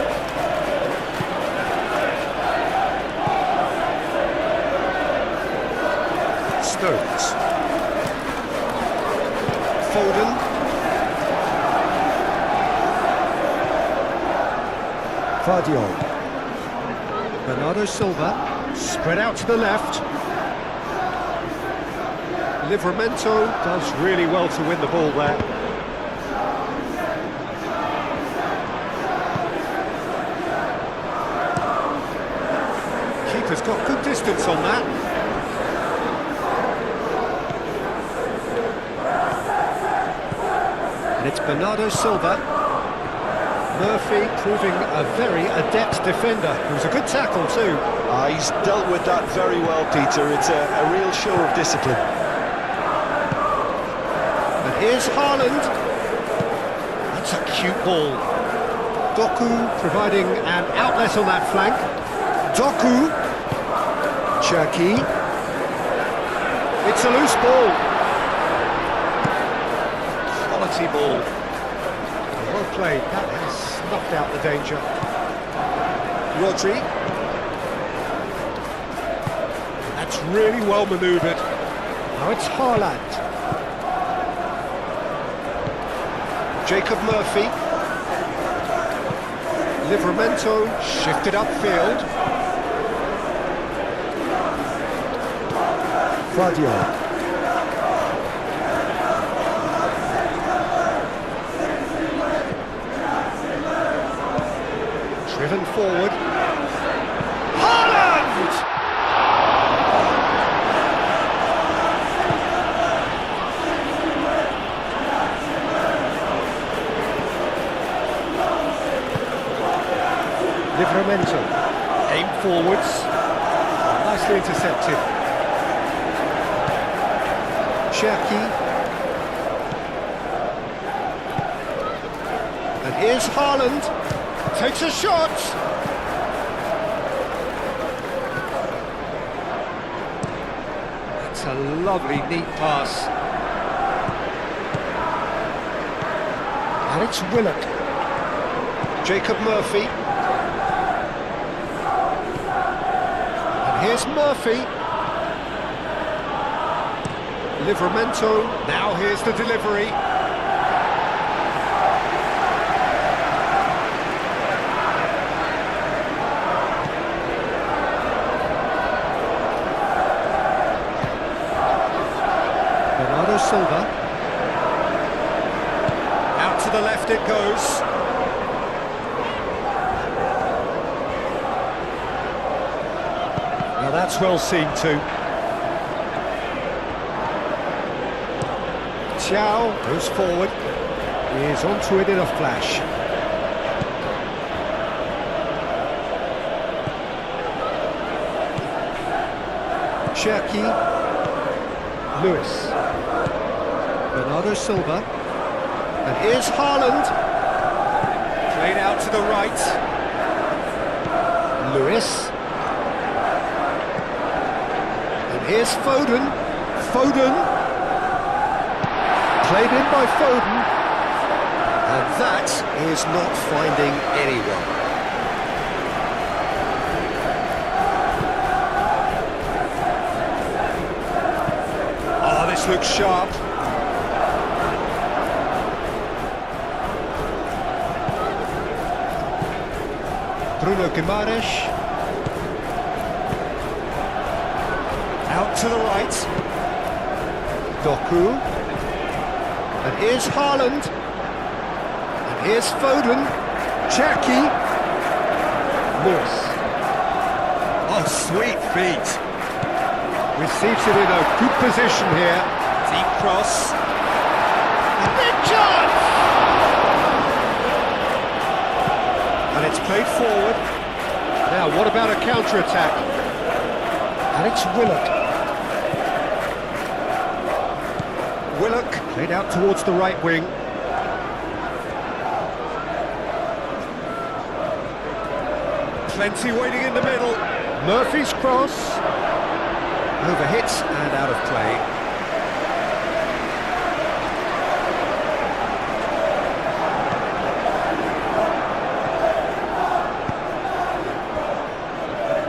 Stones. Foden. Fadio. Bernardo Silva. Spread out to the left. Livramento does really well to win the ball there. Keeper's got good distance on that. And it's Bernardo Silva. Murphy proving a very adept defender. It was a good tackle too. He's dealt with that very well, Peter. It's a real show of discipline. Here's Haaland. That's a cute ball. Doku providing an outlet on that flank. Doku. Cherki. It's a loose ball. Quality ball. Well played. That has snuffed out the danger. Rodri. That's really well manoeuvred. Now it's Haaland. Jacob Murphy. Livramento shifted upfield. Fadio. Driven forward. Haaland! Livramento, aim forwards, nicely intercepted. Cherki. And here's Haaland, takes a shot. That's a lovely, neat pass. And it's Willock. Jacob Murphy. Here's Murphy. Livramento. Now here's the delivery. Bernardo Silva. Out to the left it goes. Now that's well seen too. Xiao goes forward. He is onto it in a flash. Cherki. Lewis. Bernardo Silva. And here's Haaland. Played out to the right. Lewis. And here's Foden. Foden. Played in by Foden. And that is not finding anyone. Oh, this looks sharp. Bruno Guimaraes. Out to the right. Doku. And here's Haaland. And here's Foden. Cherki. Lewis. Oh, sweet feet. Receives it in a good position here. Deep cross. And big chance! And it's played forward. Now, what about a counter-attack? And it's Willock. Willock played out towards the right wing. Plenty waiting in the middle. Murphy's cross. Overhit and out of play.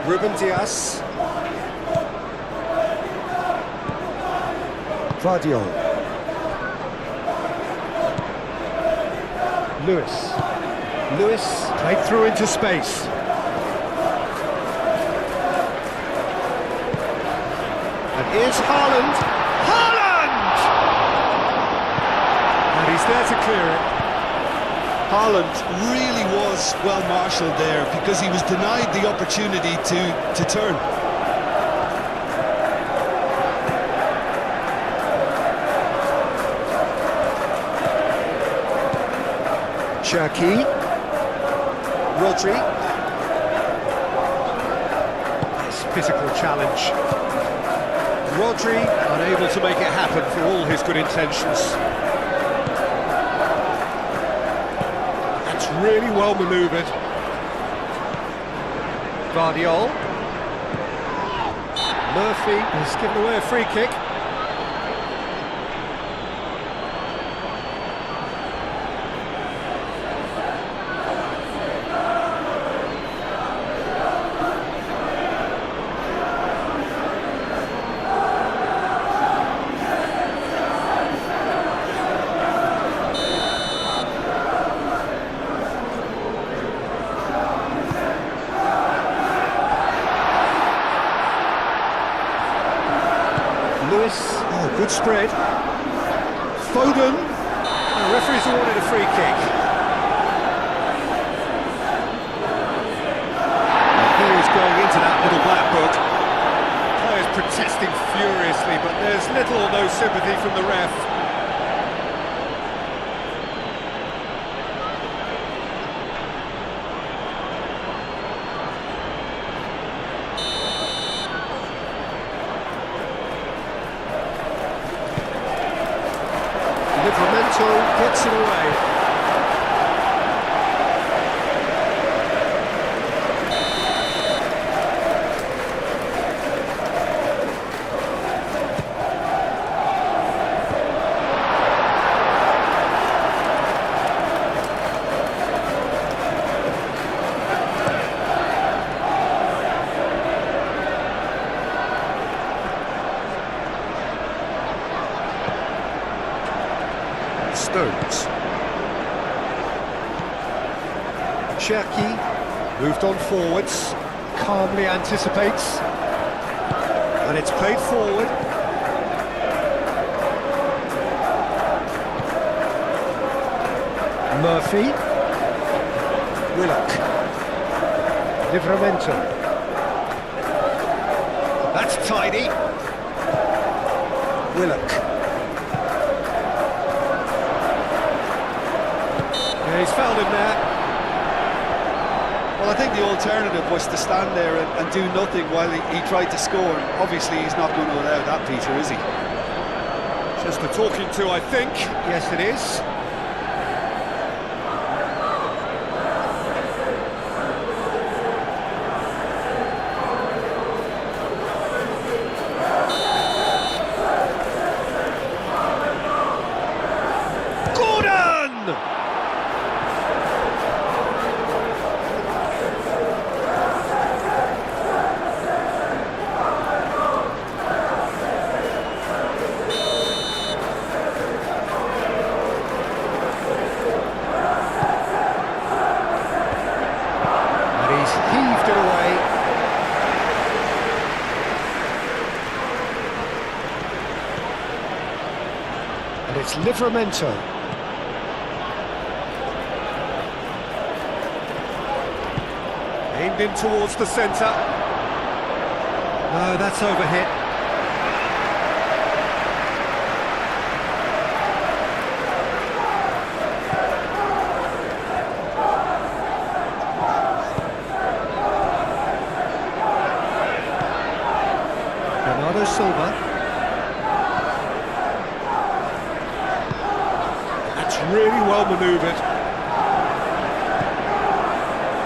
Ruben Dias. Vardiol. Lewis played through into space. And here's Haaland. Haaland! And he's there to clear it. Haaland really was well marshalled there because he was denied the opportunity to turn. Cherki. Rodri. Nice physical challenge. Rodri unable to make it happen for all his good intentions. That's really well manoeuvred. Vardiol. Murphy has given away a free kick. Lewis, oh, good spread. Foden, the referee's awarded a free kick. And he is going into that little black book. Players protesting furiously, but there's little or no sympathy from the ref. Gets it away. Stones. Cherki moved on forwards, calmly anticipates, and it's played forward. Murphy, Willock, Livramento. That's tidy. Willock. Yeah, he's fouled him there. Well, I think the alternative was to stand there and do nothing while he tried to score. Obviously, he's not going to allow that, Peter, is he? Just a talking to, I think. Yes, it is. It's Livramento. Aimed in towards the centre. No, that's overhit. Silva. That's really well manoeuvred.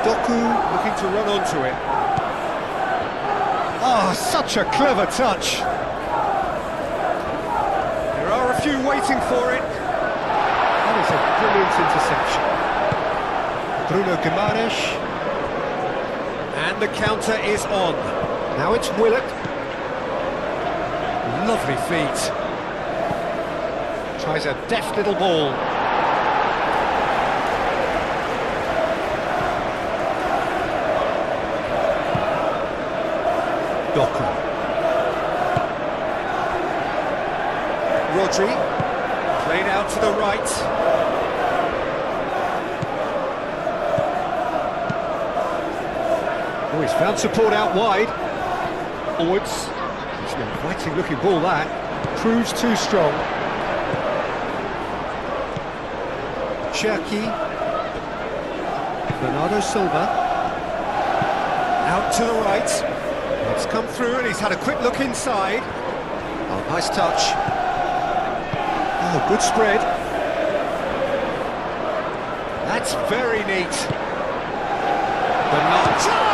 Doku looking to run onto it. Oh, such a clever touch. There are a few waiting for it. That is a brilliant interception. Bruno Guimaraes. And the counter is on. Now it's Willett. Lovely feet. Tries a deft little ball. Doku. Rodri. Played out to the right. Oh, he's found support out wide. Forwards. It's an inviting looking ball that. Proves too strong. Cherki. Bernardo Silva. Out to the right. It's come through and he's had a quick look inside. Oh, nice touch. Oh, good spread. That's very neat. Bernardo. Chance!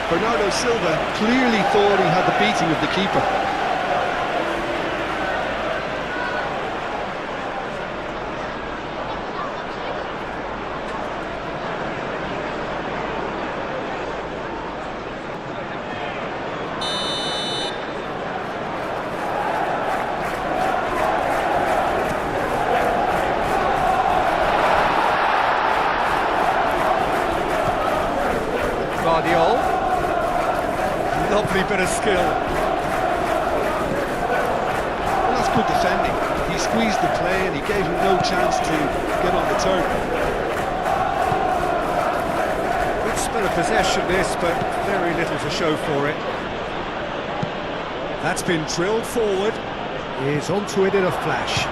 Bernardo Silva clearly thought he had the beating of the keeper. Guardiola. Lovely bit of skill. Well, that's good defending. He squeezed the play and he gave him no chance to get on the turn. Good spell of possession this, but very little to show for it. That's been drilled forward. He's onto it in a flash.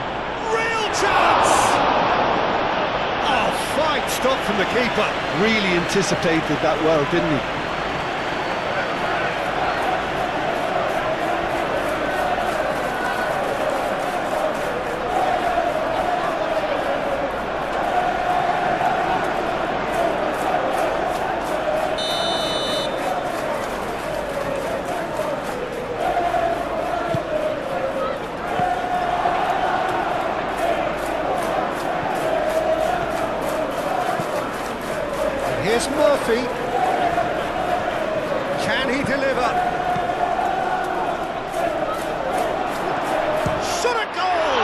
Real chance! Oh, fine stop from the keeper. Really anticipated that well, didn't he? Here's Murphy. Can he deliver? Shot a goal!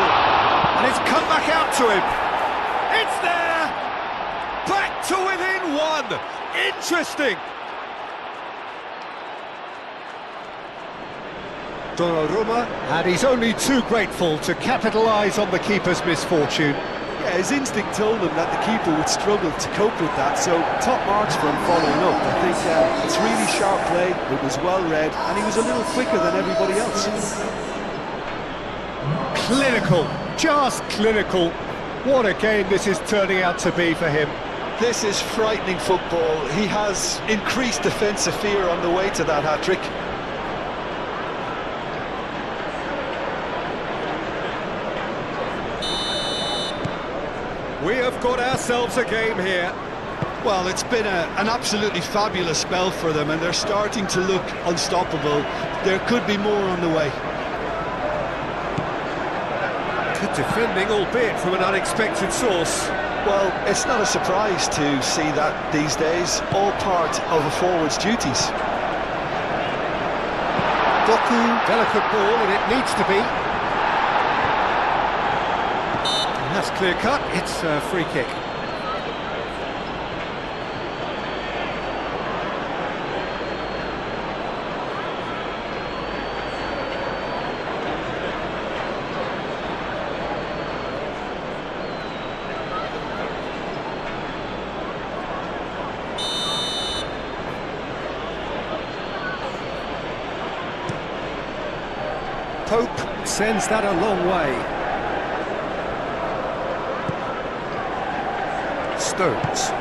And it's come back out to him. It's there! Back to within one. Interesting. Donnarumma, and he's only too grateful to capitalise on the keeper's misfortune. Yeah, his instinct told him that the keeper would struggle to cope with that, so top marks for him following up. I think it's really sharp play, it was well read, and he was a little quicker than everybody else. Clinical, just clinical. What a game this is turning out to be for him. This is frightening football. He has increased defensive fear on the way to that hat-trick. We have got ourselves a game here. Well, it's been an absolutely fabulous spell for them, and they're starting to look unstoppable. There could be more on the way. Good defending, albeit from an unexpected source. Well, it's not a surprise to see that these days, all part of a forward's duties. Doku, delicate ball, and it needs to be. And that's clear cut, it's a free kick. Pope sends that a long way. Stones.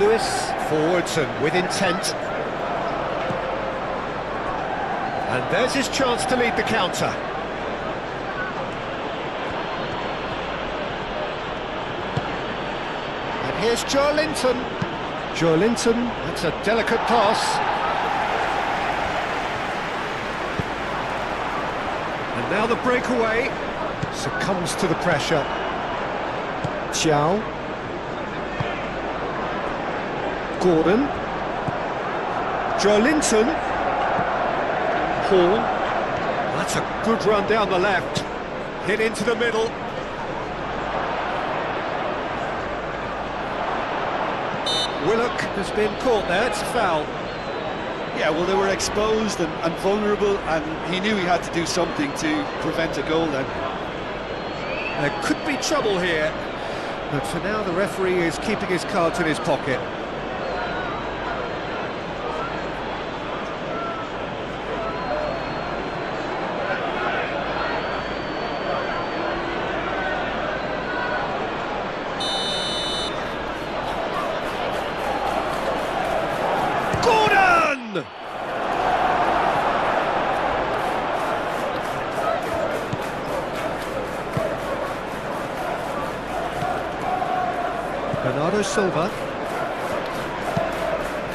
Lewis forwards and with intent. And there's his chance to lead the counter. And here's Joelinton. Joelinton, that's a delicate pass. And now the breakaway succumbs to the pressure. Chow. Gordon. Joelinton. Hall. That's a good run down the left. Hit into the middle. Willock has been caught there, it's a foul. Yeah, well, they were exposed and vulnerable, and he knew he had to do something to prevent a goal then. There could be trouble here, but for now the referee is keeping his cards in his pocket. Bernardo Silva.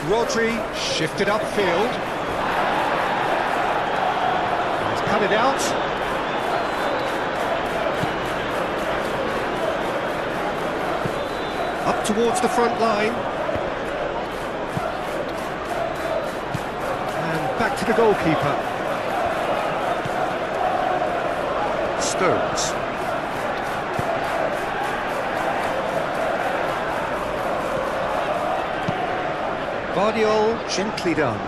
Rodri shifted upfield. He's cut it out. Up towards the front line. And back to the goalkeeper. Stones. Guardiol, gently done.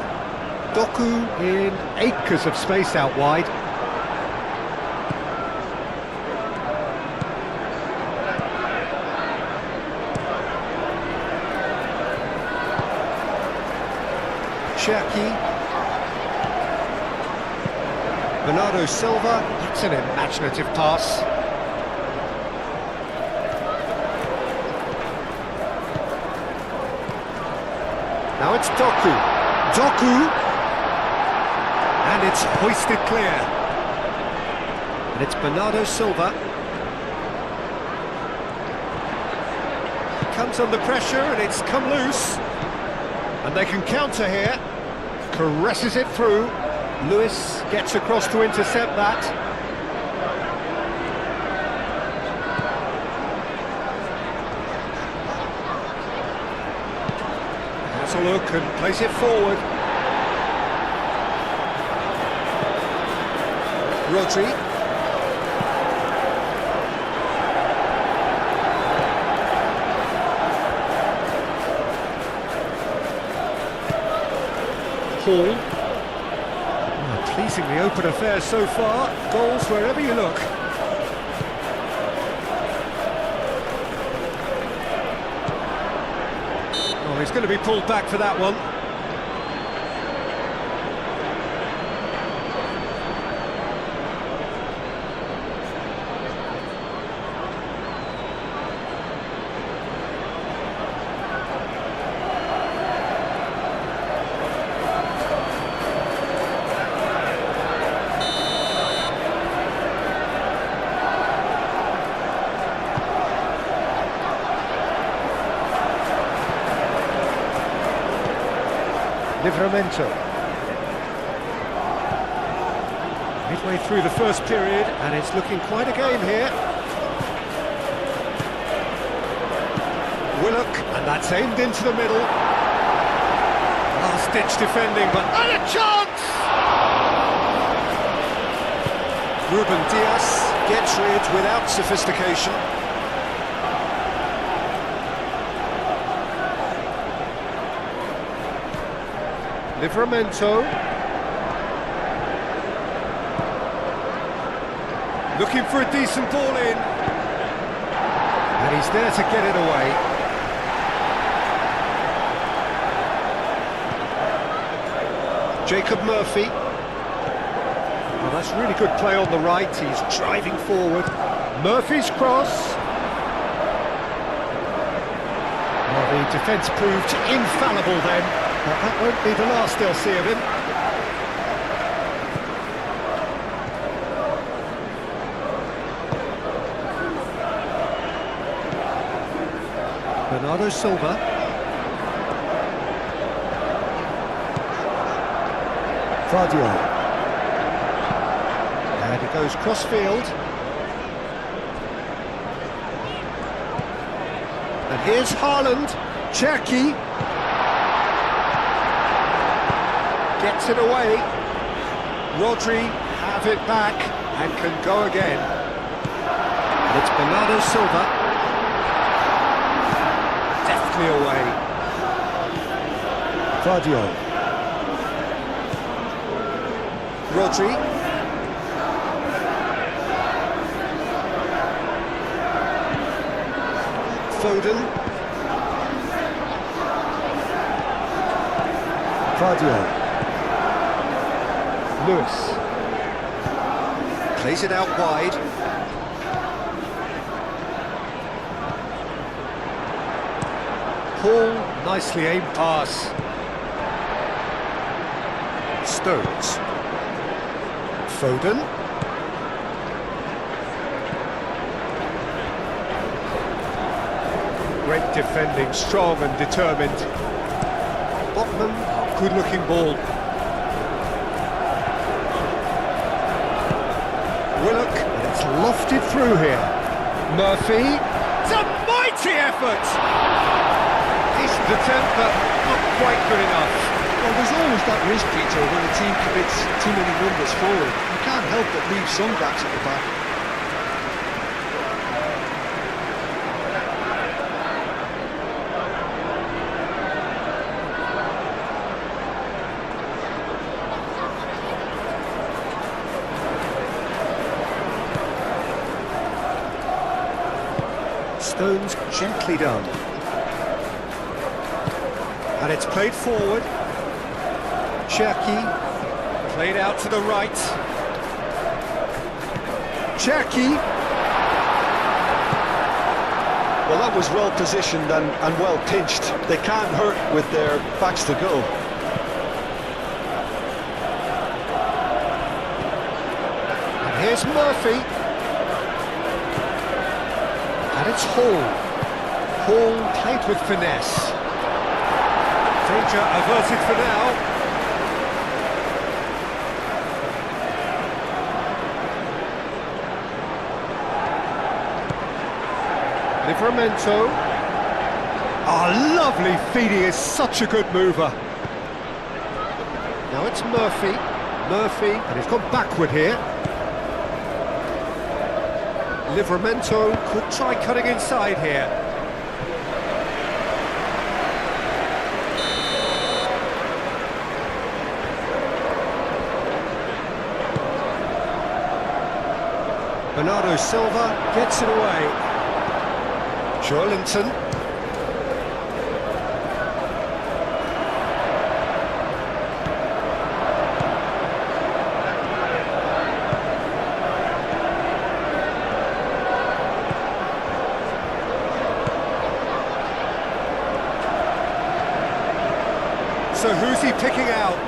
Doku in acres of space out wide. Cherki. Bernardo Silva, that's an imaginative pass. Now it's Doku. Doku! And it's hoisted clear. And it's Bernardo Silva. Comes under pressure and it's come loose. And they can counter here. Caresses it through. Lewis gets across to intercept that. Has a look and plays it forward. Rodri. Hall. Pleasingly open affair so far. Goals wherever you look. Oh, he's going to be pulled back for that one. Livramento. Midway through the first period, and it's looking quite a game here. Willock, and that's aimed into the middle. Last-ditch defending, but and a chance! Ruben Dias gets rid without sophistication. Livramento. Looking for a decent ball in. And he's there to get it away. Jacob Murphy. Well, that's really good play on the right. He's driving forward. Murphy's cross. Well, the defence proved infallible then, but that won't be the last they'll see of him. Bernardo Silva. Fadio. And it goes cross-field. And here's Haaland. Cherki. Gets it away. Rodri have it back and can go again. And it's Bernardo Silva. Deftly away. Fadio. Rodri. Foden. Fadio. Lewis. Plays it out wide. Paul, nicely aimed pass. Stones. Foden. Great defending, strong and determined. Botman, good-looking ball. Willock, and it's lofted through here. Murphy, it's a mighty effort! Decent attempt, but not quite good enough. Well, there's always that risk, Peter, when a team commits too many numbers forward. You can't help but leave some gaps at the back. Stones gently done. And it's played forward. Cherki, played out to the right. Cherki. Well, that was well positioned and well pinched. They can't hurt with their backs to goal. And here's Murphy. And it's Hall. Hall played with finesse. Danger averted for now. Livramento. Oh, lovely feed, he is such a good mover. Now it's Murphy. Murphy, and he's gone backward here. Livramento could try cutting inside here. Bernardo Silva gets it away. Joelinton. So who's he picking out?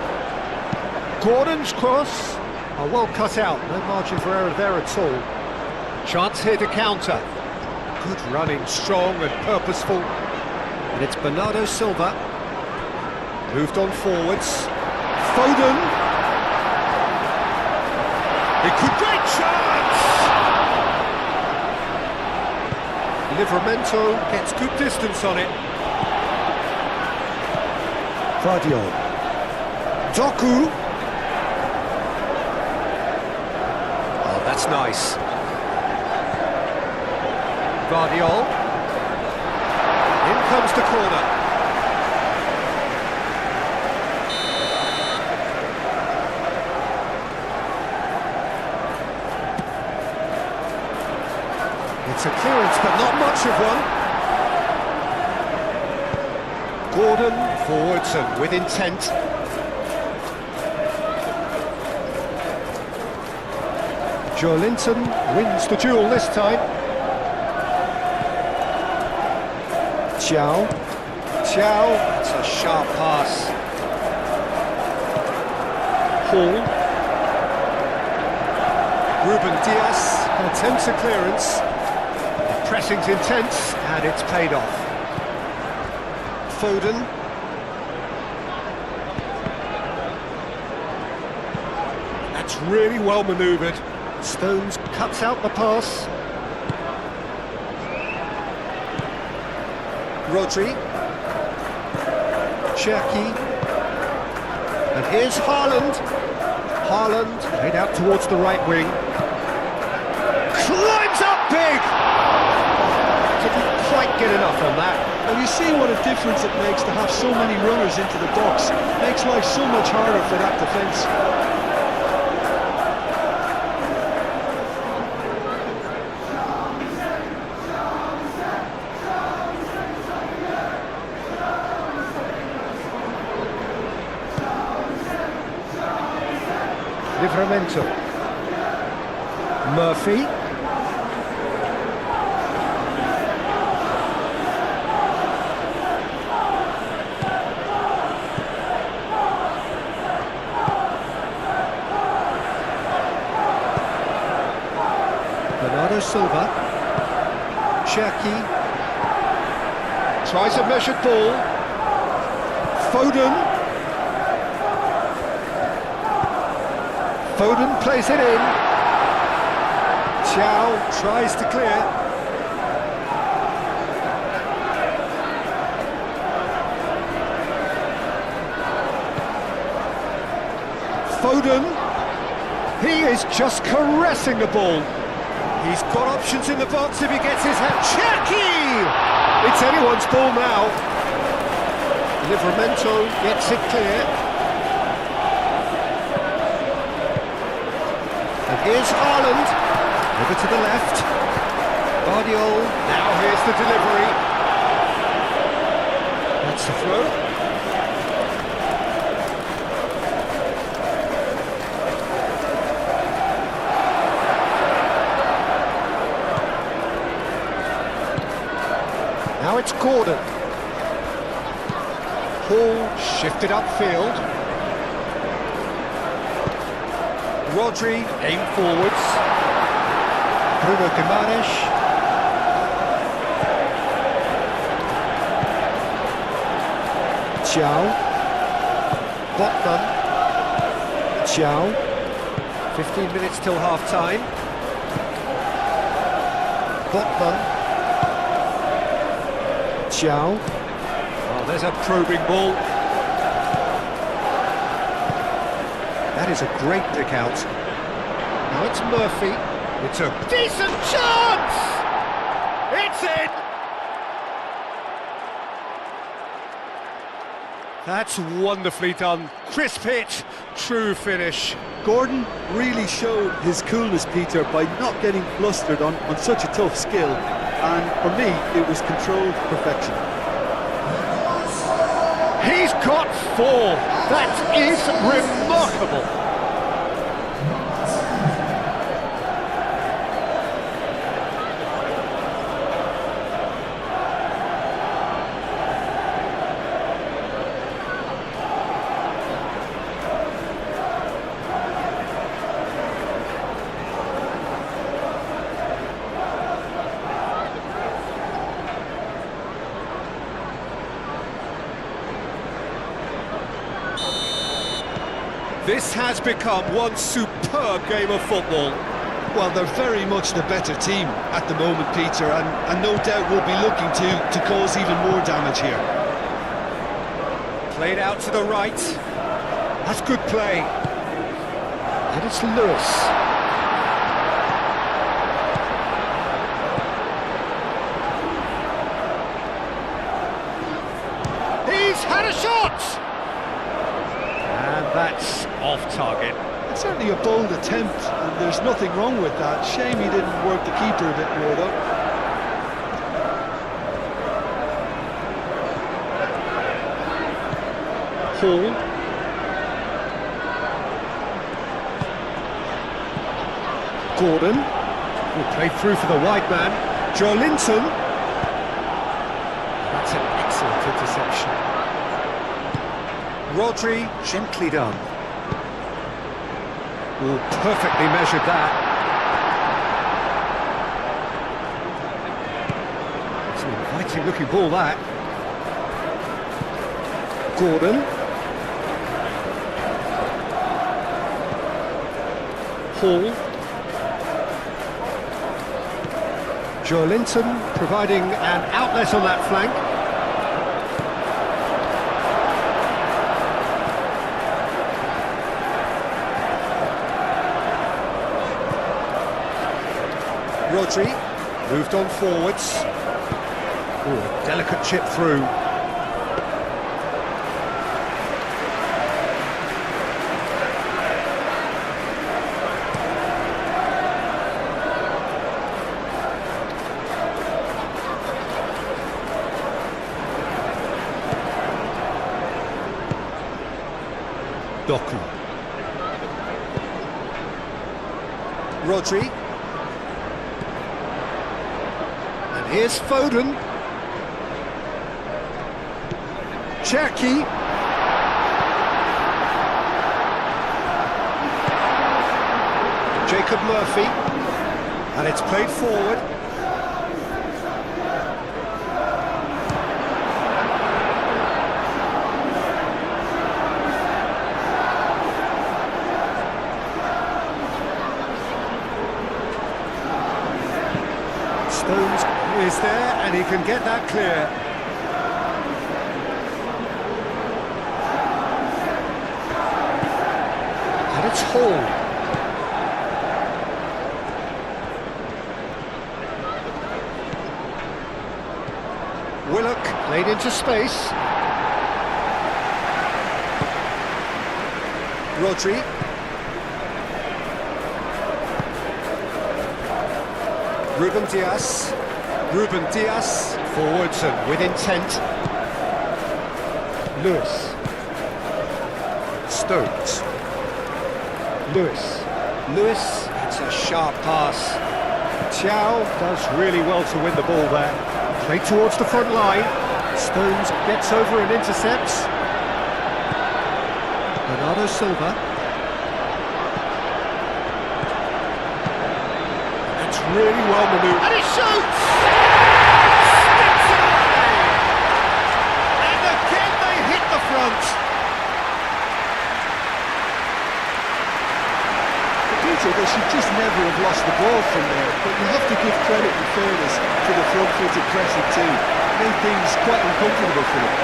Gordon's cross. Oh, well cut out, no margin for error there at all. Chance here to counter. Good running, strong and purposeful. And it's Bernardo Silva. Moved on forwards. Foden. It could be a chance! Livramento gets good distance on it. Fadio. Doku. Oh, that's nice. Guardiol. In comes the corner. It's a clearance, but not much of one. Gordon forwards and with intent. Joe Linton wins the duel this time. Chow. It's a sharp pass. Hall. Ruben Dias attempts a clearance. The pressing's intense and it's paid off. Foden. That's really well manoeuvred. Stones cuts out the pass. Rodri. Cherki. And here's Haaland. Haaland laid out towards the right wing. Climbs up big! Didn't quite get enough on that. And you see what a difference it makes to have so many runners into the box. Makes life so much harder for that defence. Livramento. Murphy. Bernardo Silva. Cherki. Tries a measured ball. Foden. Foden plays it in. Chow tries to clear. Foden. He is just caressing the ball. He's got options in the box if he gets his hand. Cherki! It's anyone's ball now. Livramento gets it clear. And here's Haaland, over to the left. Guardiola, now here's the delivery. That's the throw. Now it's Gordon. Hall shifted upfield. Rodri aimed forwards. Bruno Guimaraes. Chow. Botman. Chow. 15 minutes till half-time. Botman. Chow. Oh, there's a probing ball. That is a great pick out. Now it's Murphy. It's a decent chance! It's in! That's wonderfully done. Crisp hit, true finish. Gordon really showed his coolness, Peter, by not getting flustered on such a tough skill. And for me, it was controlled perfection. He's got 4. That is remarkable. This has become one superb game of football. Well, they're very much the better team at the moment, Peter, and no doubt will be looking to cause even more damage here. Played out to the right. That's good play. And it's Lewis. He's had a shot! And that's off target. It's certainly a bold attempt, and there's nothing wrong with that. Shame he didn't work the keeper a bit more, though. Hall. Gordon, who played through for the wide man. Joelinton. That's an excellent interception. Rodri, gently done. Oh, perfectly measured that. It's an inviting looking ball, that. Gordon. Hall. Joelinton providing an outlet on that flank. Rodri moved on forwards. Oh, delicate chip through. Doku. Rodri. And here's Foden. Cherki. Jacob Murphy. And it's played forward. Stones is there, and he can get that clear. And it's Hall. Willock played into space. Rodri. Ruben Diaz, forwards and with intent. Lewis. Stones. Lewis, it's a sharp pass. Thiaw does really well to win the ball there. Play towards the front line. Stones gets over and intercepts. Bernardo Silva. Really well manoeuvred. And he shoots! Sticks it away! And again they hit the front. Peter, they should just never have lost the ball from there, but you have to give credit and fairness to the front-footed pressing team. Made things quite uncomfortable for them.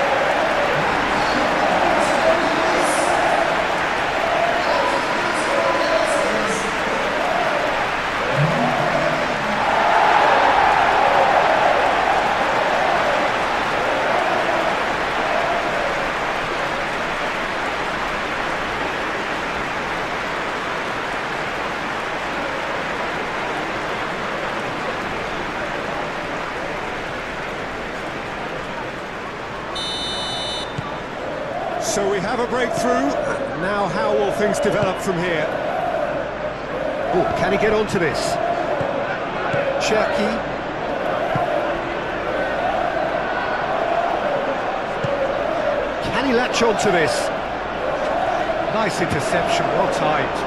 So we have a breakthrough. Now how will things develop from here? Oh, can he get onto this? Cherki. Can he latch onto this? Nice interception, well timed.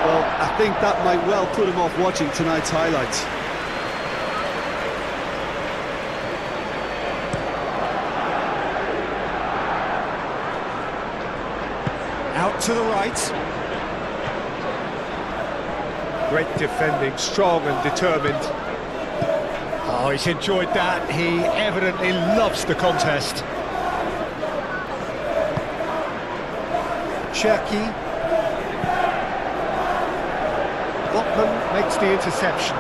Well, I think that might well put him off watching tonight's highlights. Out to the right. Great defending, strong and determined. Oh, he's enjoyed that. He evidently loves the contest. Cherki. Botman makes the interception.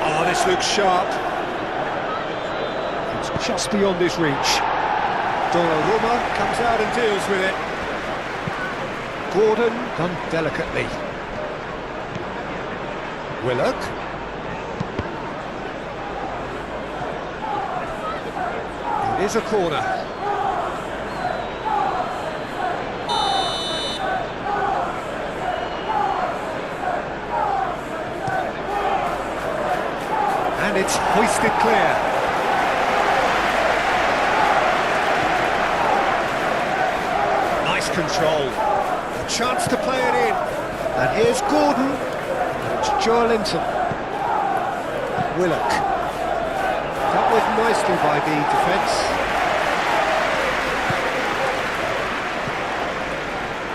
Oh, this looks sharp. It's just beyond his reach. Donnarumma comes out and deals with it. Gordon done delicately. Willock. Here's a corner. And it's hoisted clear. Nice control. A chance to play it in. And here's Gordon. And it's Joelinton. Willock. Dealt with nicely by the defence.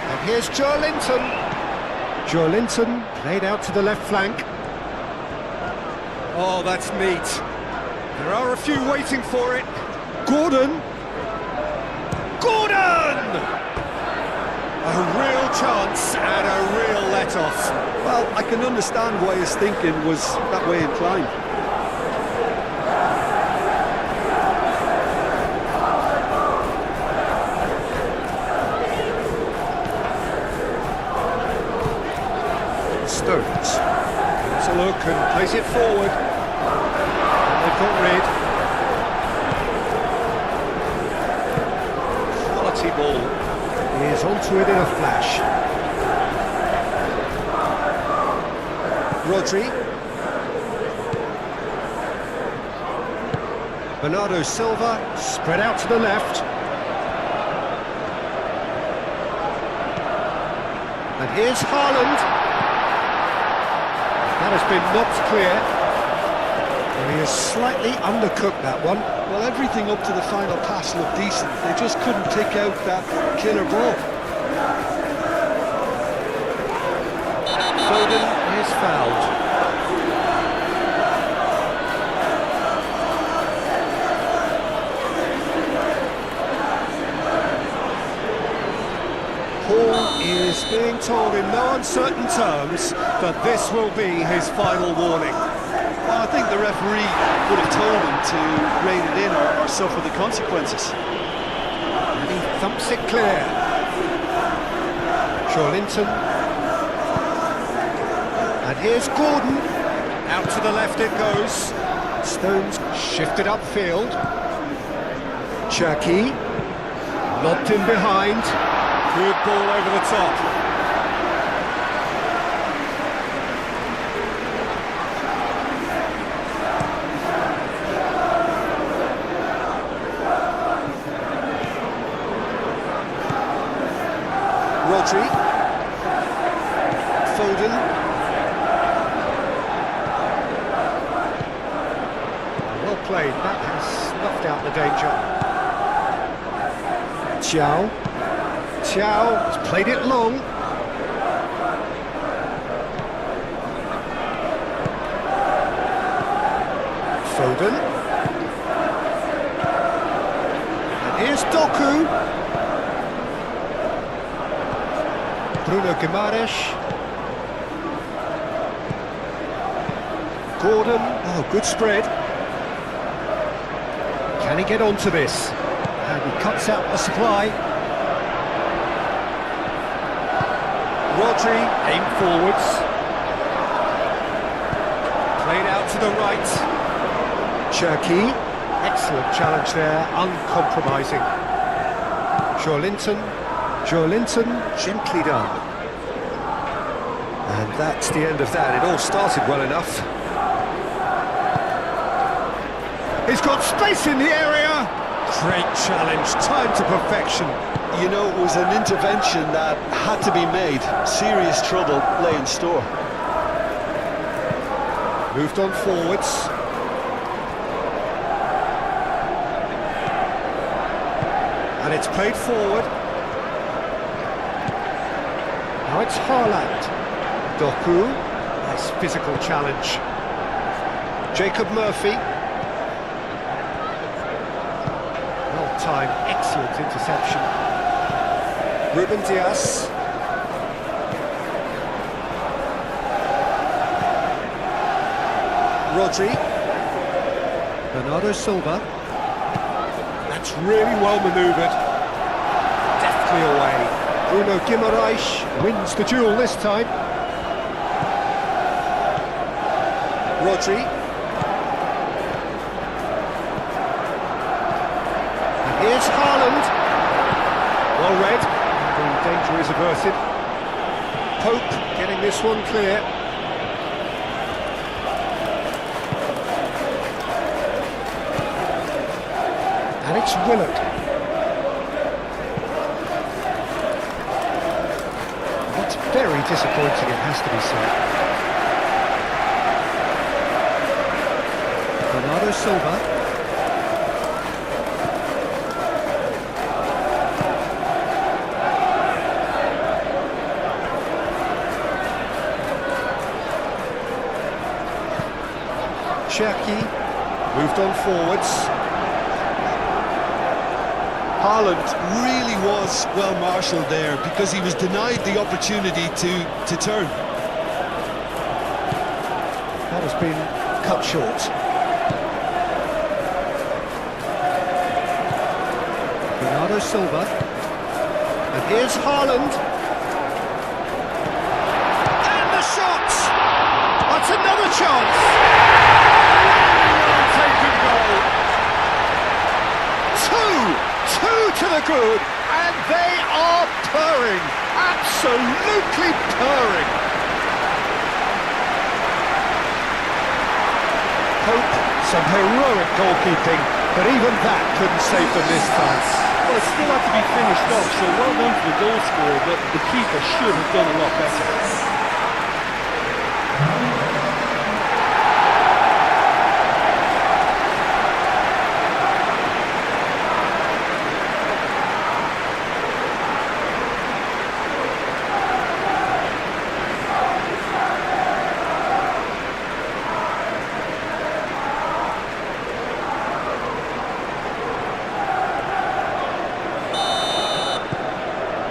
And here's Joelinton. Joelinton played out to the left flank. Oh, that's neat. There are a few waiting for it. Gordon! Gordon! A real chance and a real let-off. Well, I can understand why his thinking was that way inclined. Stones. Has a look and plays it forward. And they've got rid. Quality ball. He is onto it in a flash. Rodri. Bernardo Silva spread out to the left. And here's Haaland. That has been knocked clear. And he has slightly undercooked that one. Well, everything up to the final pass looked decent. They just couldn't pick out that killer ball. Foden is fouled. Paul is being told in no uncertain terms that this will be his final warning. Well, I think the referee would have told him to rein it in or suffer the consequences. And he thumps it clear. Joelinton. And here's Gordon. Out to the left it goes. Stones shifted upfield. Cherki. Lobbed in behind. Good ball over the top. Rodri. Foden. Well played, that has snuffed out the danger. Thiaw. Thiaw has played it long. Foden. And here's Doku. Bruno Guimaraes. Gordon. Oh, good spread. Can he get onto this? And he cuts out the supply. Rodri, aim forwards. Played out to the right. Cherki, excellent challenge there, uncompromising. Joelinton, gently done. And that's the end of that. It all started well enough. He's got space in the area. Great challenge, timed to perfection. You know, it was an intervention that had to be made. Serious trouble lay in store. Moved on forwards. And it's played forward. Now it's Haaland. Doku. Nice physical challenge. Jacob Murphy. Well-timed, excellent interception. Ruben Dias. Rodri. Bernardo Silva. That's really well manoeuvred. Deftly away. Bruno Guimaraes wins the duel this time. Rodri. Well read. The danger is averted. Pope getting this one clear. And it's Willock. It's very disappointing, it has to be said. Bernardo Silva. Cherki moved on forwards. Haaland really was well marshalled there because he was denied the opportunity to turn. That has been cut short. Bernardo Silva. And here's Haaland. And the shot! That's another chance! Well taken goal. Two to the good, and they are purring, absolutely purring. Pope, some heroic goalkeeping, but even that couldn't save them this time. Well, it still had to be finished off, so well done for the goal scorer, but the keeper should have done a lot better.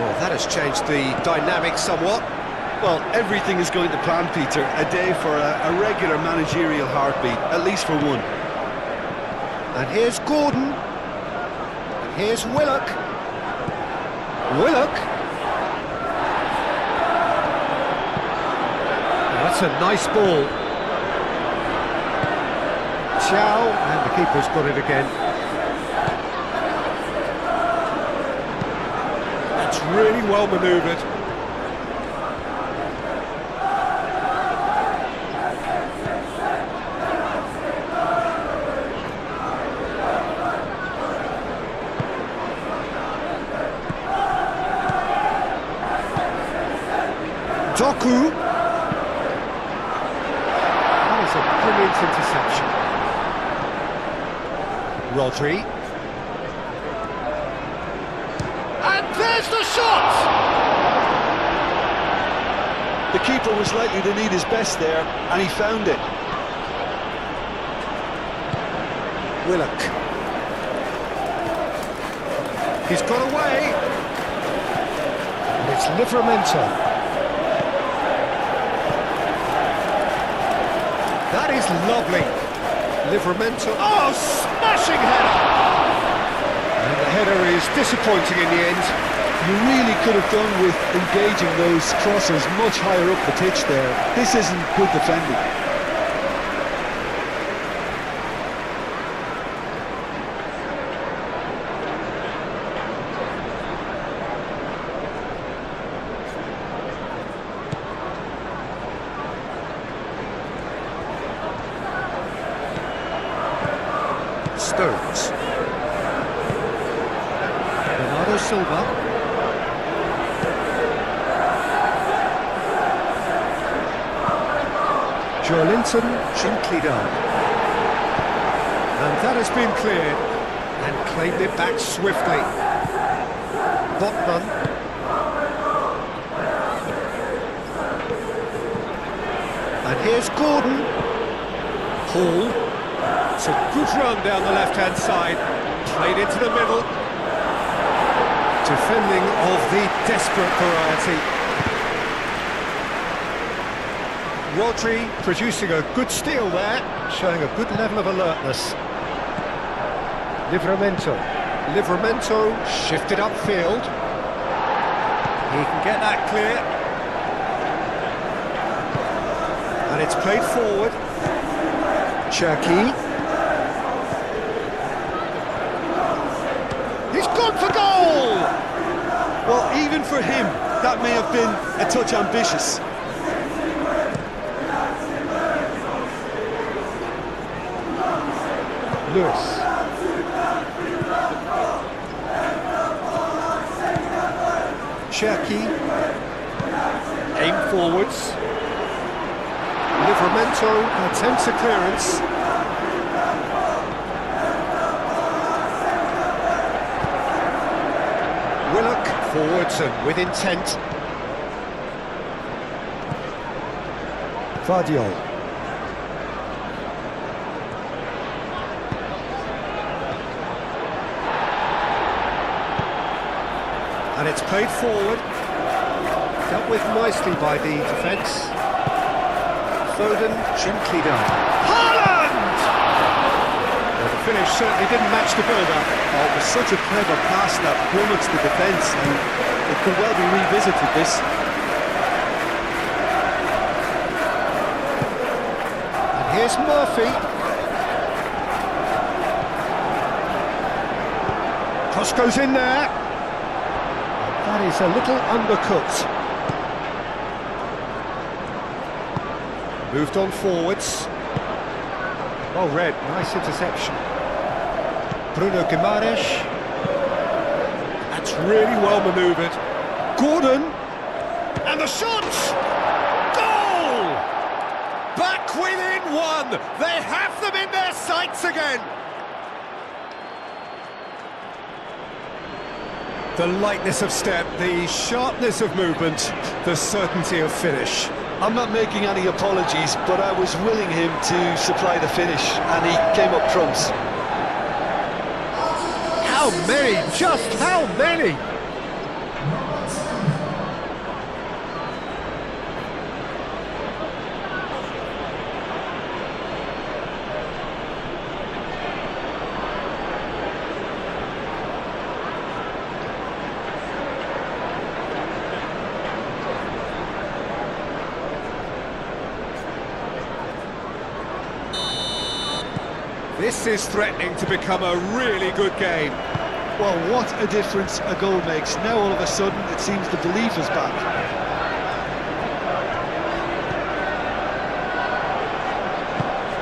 Well, that has changed the dynamic somewhat. Well, everything is going to plan, Peter. A day for a regular managerial heartbeat, at least for one. And here's Gordon. And here's Willock. Willock. That's a nice ball. Chow, and the keeper's got it again. That's really well manoeuvred. Doku. That is a brilliant interception. Rodri. And there's the shot! The keeper was likely to need his best there, and he found it. Willock. He's got away. And it's Livramento. That is lovely. Livramento. Oh, smashing header! And the header is disappointing in the end. You really could have done with engaging those crossers much higher up the pitch there. This isn't good defending. Stones. Bernardo Silva. Joelinton, gently done. And that has been cleared and claimed it back swiftly. Botman. And here's Gordon. Hall. It's a good run down the left-hand side, played into the middle. Defending of the desperate variety. Rodri producing a good steal there, showing a good level of alertness. Livramento shifted upfield. He can get that clear. And it's played forward. Cherki. He's gone for goal! Well, even for him, that may have been a touch ambitious. Lewis. Cherky. Aim forwards. Livramento attempts a clearance. Willock forwards and with intent. Vardiol. And it's played forward. Dealt with nicely by the defence. Foden, gently done. Haaland! Well, the finish certainly didn't match the build-up. Oh, it was such a clever pass that plummets the defence, and it could well be revisited, this. And here's Murphy. Cross goes in there. That is a little undercooked. Moved on forwards. Well read, nice interception. Bruno Guimaraes. That's really well manoeuvred. Gordon. And the shot! Goal! Back within one. They have them in their sights again. The lightness of step, the sharpness of movement, the certainty of finish. I'm not making any apologies, but I was willing him to supply the finish, and he came up trumps. How many? Just how many? This is threatening to become a really good game. Well, what a difference a goal makes. Now all of a sudden it seems the belief is back.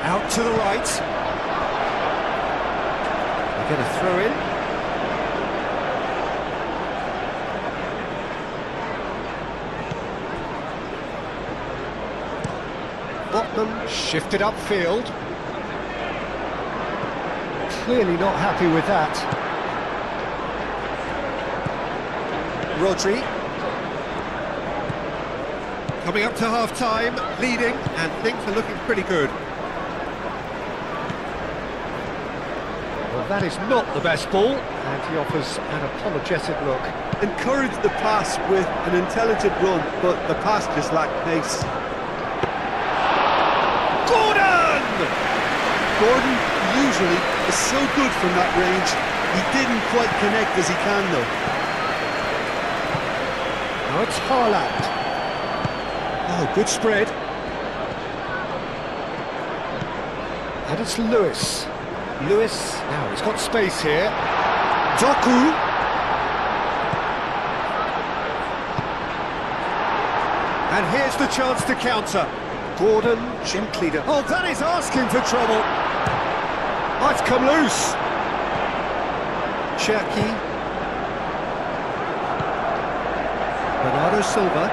Out to the right. They get a throw in. Botman shifted upfield. Clearly not happy with that. Rodri. Coming up to half-time, leading, and things are looking pretty good. Well, that is not the best ball, and he offers an apologetic look. Encouraged the pass with an intelligent run, but the pass just lacked pace. Gordon usually is so good from that range. He didn't quite connect as he can, though. Now it's Haaland. Oh, good spread. And it's Lewis. Lewis, now he's got space here. Doku. And here's the chance to counter. Gordon, gently done. Oh, that is asking for trouble. Oh, it's come loose. Cherky. Bernardo Silva.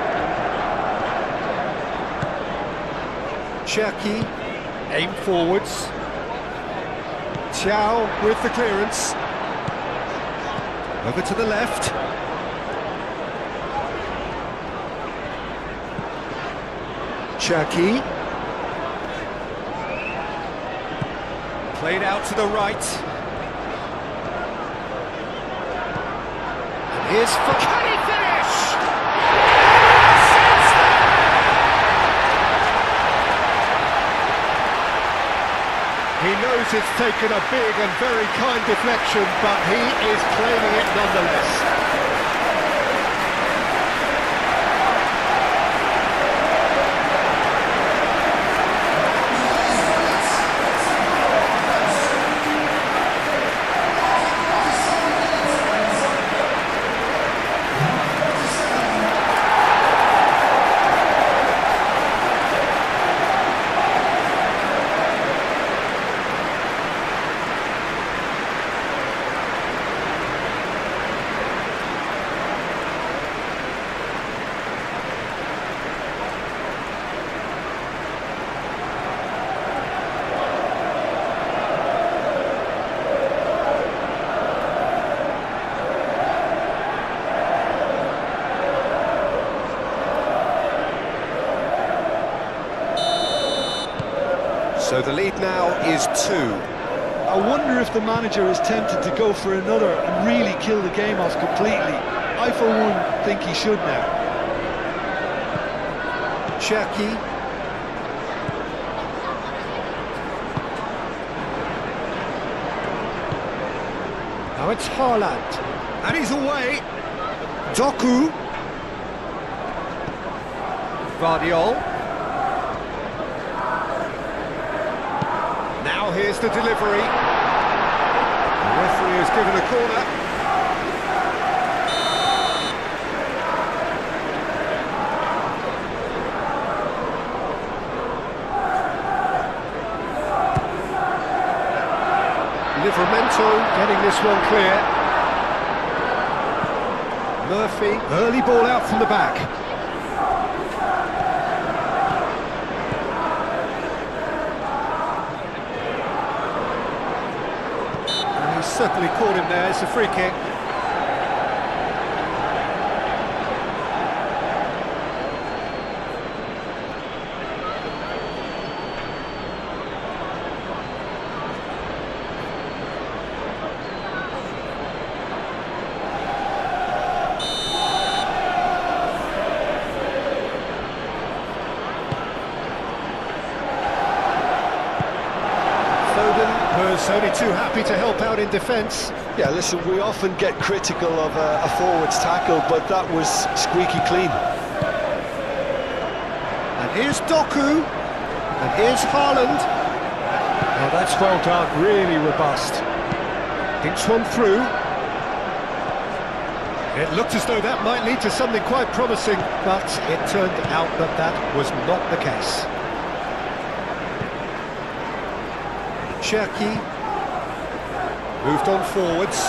Cherky. Aim forwards. Chow with the clearance. Over to the left. Cherky. Played out to the right. And here's can he finish? He knows it's taken a big and very kind deflection, but he is claiming it nonetheless. So the lead now is 2. I wonder if the manager is tempted to go for another and really kill the game off completely. I, for one, think he should now. Cherki. Now it's Haaland. And he's away. Doku. Guardiol. Now here's the delivery. The referee has given a corner. Livramento getting this one clear. Murphy, early ball out from the back. And he's certainly caught him there, it's a free kick. Was only too happy to help out in defence. Yeah, listen, we often get critical of a forward's tackle, but that was squeaky clean. And here's Doku, and here's Haaland. Oh, that's well done, really robust. Thinks one through. It looked as though that might lead to something quite promising, but it turned out that that was not the case. Cherki moved on forwards.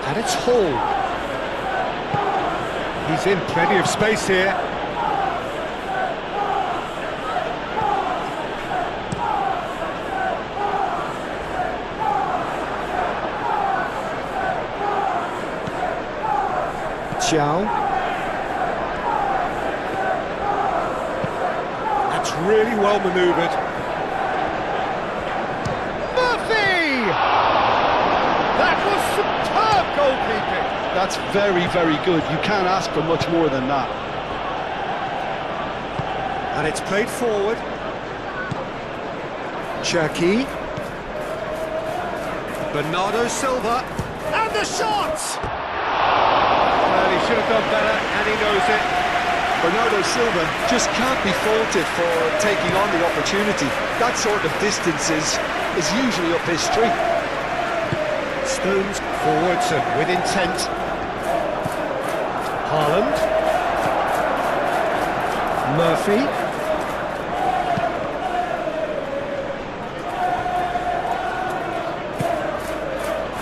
And it's Hall. He's in plenty of space here. Chow. Really well manoeuvred. Murphy! That was superb goalkeeping. That's very, very good. You can't ask for much more than that. And it's played forward. Cherki. Bernardo Silva. And the shot! Well, he should have done better, and he knows it. Bernardo Silva just can't be faulted for taking on the opportunity. That sort of distance is usually up his street. Stones forwards and with intent. Haaland. Murphy.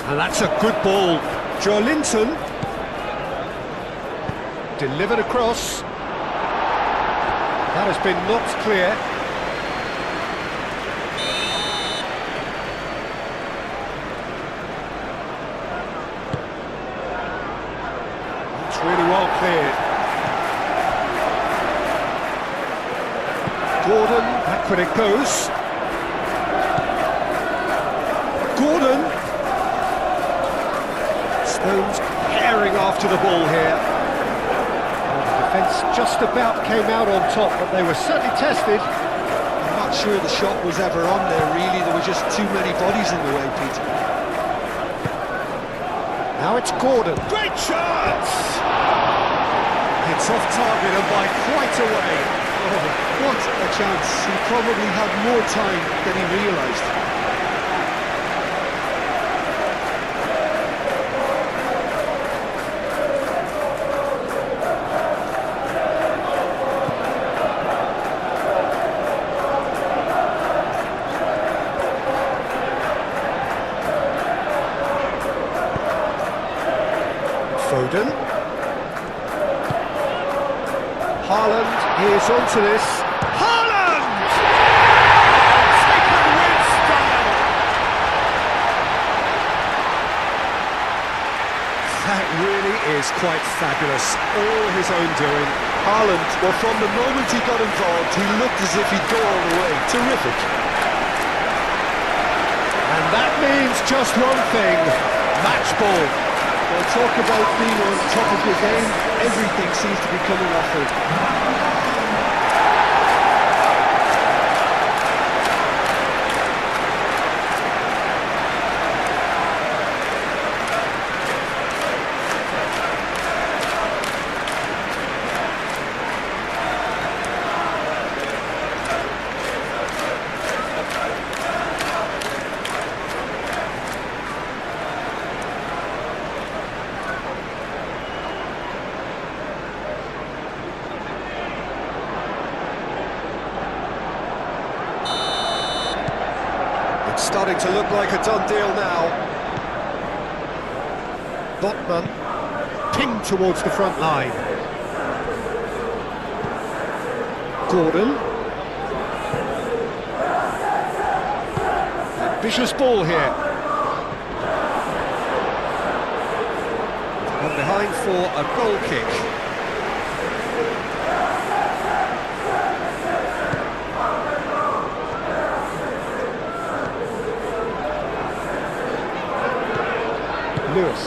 And that's a good ball. Joelinton. Delivered across. That has been knocked clear. It's really well cleared. Gordon, back when it goes. Gordon. Stones herring after the ball here. Just about came out on top, but they were certainly tested. I'm not sure the shot was ever on there, really. There were just too many bodies in the way, Peter. Now it's Gordon. Great chance! It's off target and by quite a way. Oh, what a chance. He probably had more time than he realised. Foden. Haaland is onto this. Haaland! Taken with style! That really is quite fabulous, all his own doing. Haaland, well, from the moment he got involved, he looked as if he'd go all the way. Terrific. And that means just one thing, match ball. Well, talk about being on top of your game. Everything seems to be coming off it. It's starting to look like a done deal now. Botman pinged towards the front line. Gordon. Ambitious ball here. And behind for a goal kick. Lewis.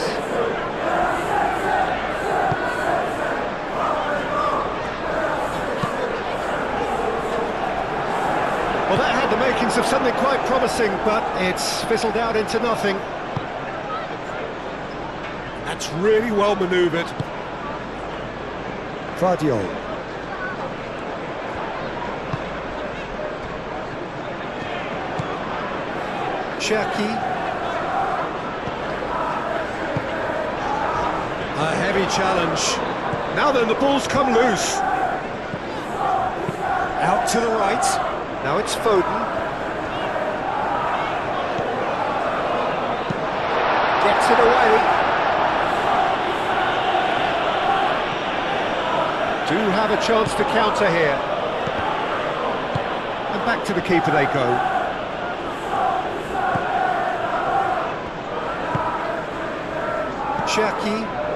Well, that had the makings of something quite promising, but it's fizzled out into nothing. That's really well manoeuvred. Fadio. Cherki. A heavy challenge. Now then, the ball's come loose. Out to the right. Now it's Foden. Gets it away. Do have a chance to counter here. And back to the keeper they go. Cherki.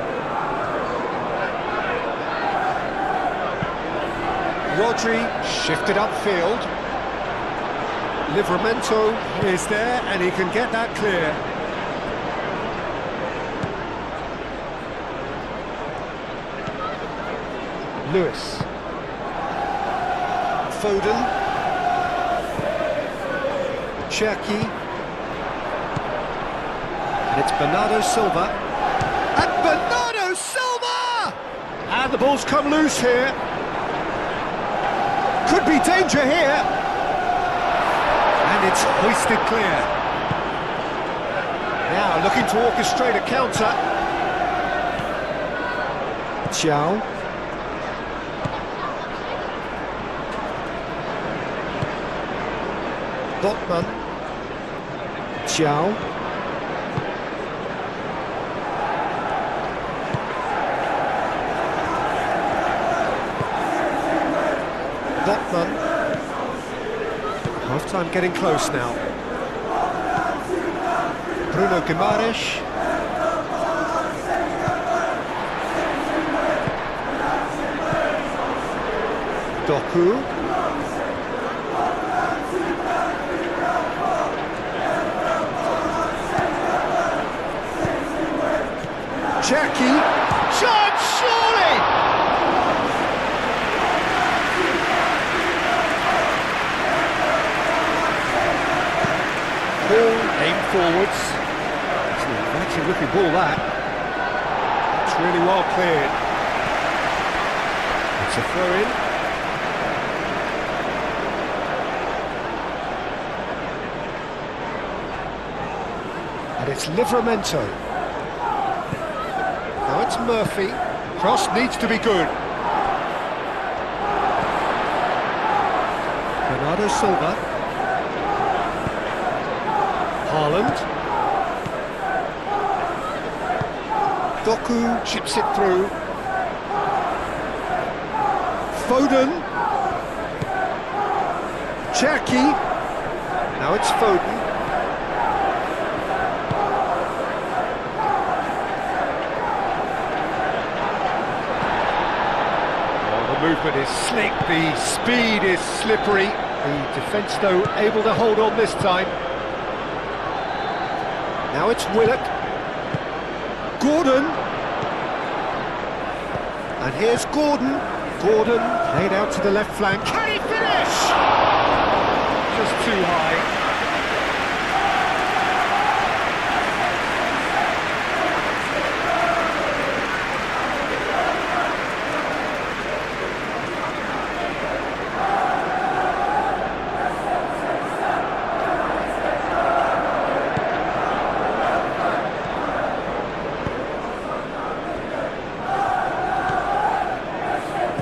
Rodri shifted upfield. Livramento is there and he can get that clear. Lewis. Foden. Cherki. And it's Bernardo Silva. And Bernardo Silva! And the ball's come loose here. Could be danger here. And it's hoisted clear. Now looking to orchestrate a counter. Chow. Botman. Chow. Botman. Half-time getting close now. Bruno Guimaraes. Doku. Cherki. Shot, surely! Ball aimed forwards. It's an actually looking ball that. That's really well cleared. It's a throw in. And it's Livramento. Now it's Murphy. Cross needs to be good. Bernardo Silva. Haaland. Doku chips it through. Foden. Cherki. Now it's Foden. movement is slick, the speed is slippery. The defence, though, able to hold on this time. Now it's Willock. Gordon. And here's Gordon. Gordon played out to the left flank. Can he finish? Just too high.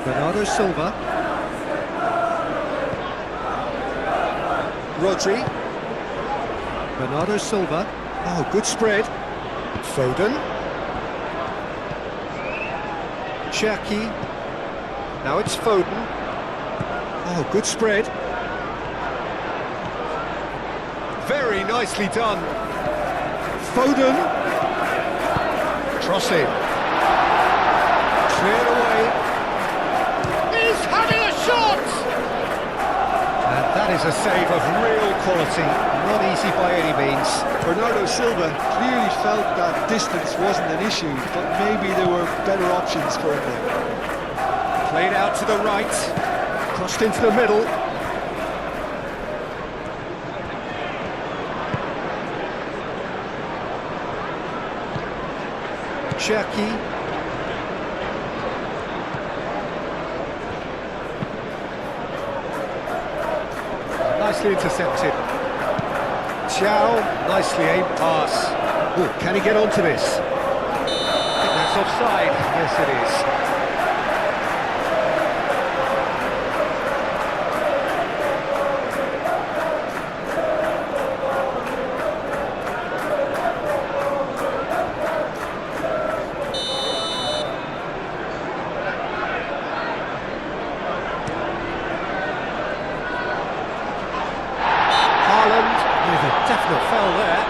Bernardo Silva. Rodri. Bernardo Silva. Oh, good spread. Foden. Cherki. Now it's Foden. Oh, good spread. Very nicely done. Foden. Crossing. Cleared away. He's having a shot! And that is a save of real quality, not easy by any means. Bernardo Silva clearly felt that distance wasn't an issue, but maybe there were better options for him there. Played out to the right, crossed into the middle. Cherki. Nicely intercepted. Chow, nicely aimed pass. Oh, can he get onto this? I think that's offside. Yes, it is. Haaland with a definite foul there.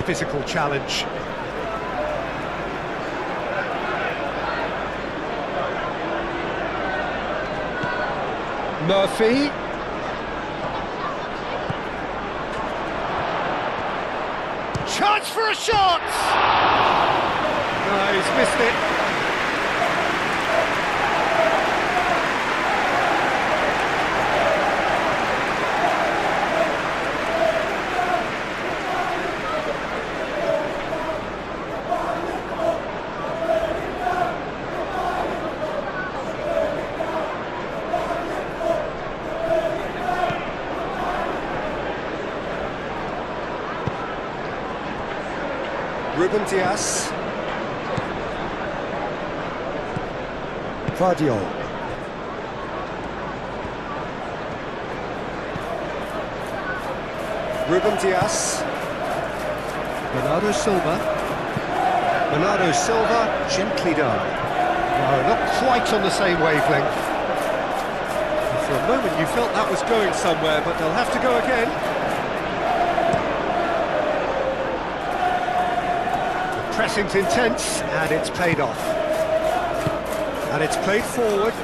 Physical challenge. Murphy. Chance for a shot! No, he's missed it. Ruben Dias. Fadio. Ruben Dias. Bernardo Silva. Bernardo Silva, gently done. No, not quite on the same wavelength. For a moment you felt that was going somewhere, but they'll have to go again. Pressing's intense, and it's paid off. And it's played forward.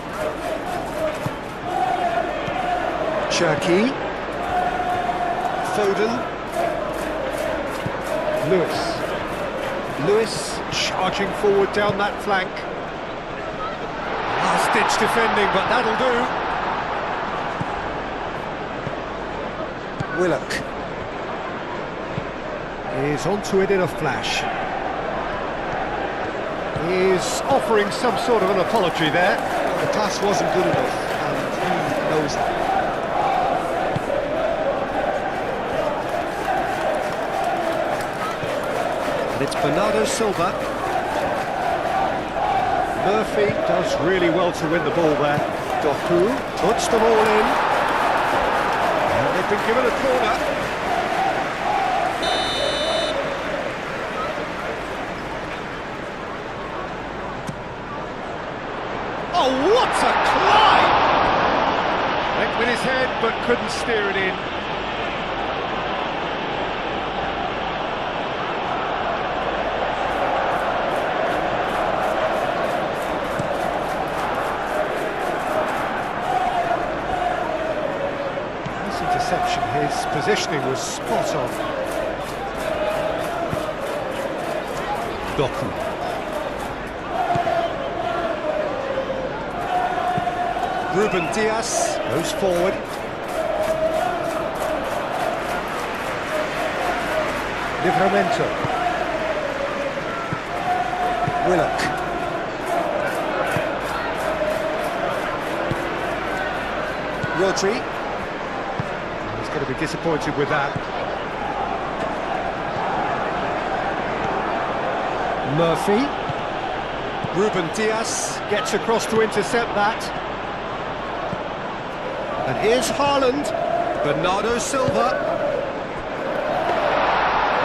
Cherki. Foden. Lewis charging forward down that flank. Last-ditch defending, but that'll do. Willock is onto it in a flash. He's offering some sort of an apology there. The pass wasn't good enough, and he knows that. And it's Bernardo Silva. Murphy does really well to win the ball there. Doku puts the ball in. they've been given a corner. Oh, what a climb! Went with his head, but couldn't steer it in. Nice interception. His positioning was spot on. Doku. Ruben Dias goes forward. Livramento. Willock. Rodri. He's going to be disappointed with that. Murphy. Ruben Dias gets across to intercept that. And here's Haaland, Bernardo Silva.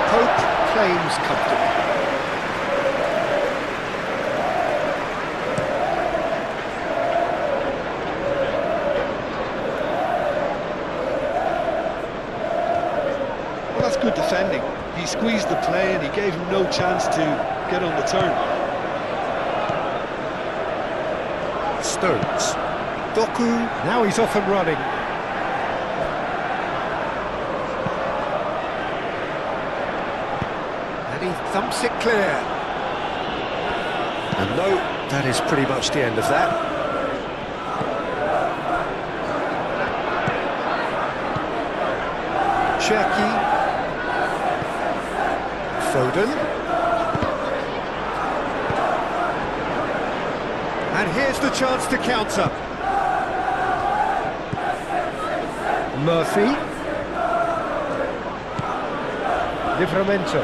Pope claims comfortably. Well, that's good defending. He squeezed the play and he gave him no chance to get on the turn. Stones. Doku, now he's off and running. And he thumps it clear. And no, that is pretty much the end of that. Cherki. Foden. And here's the chance to counter. Murphy. Livramento.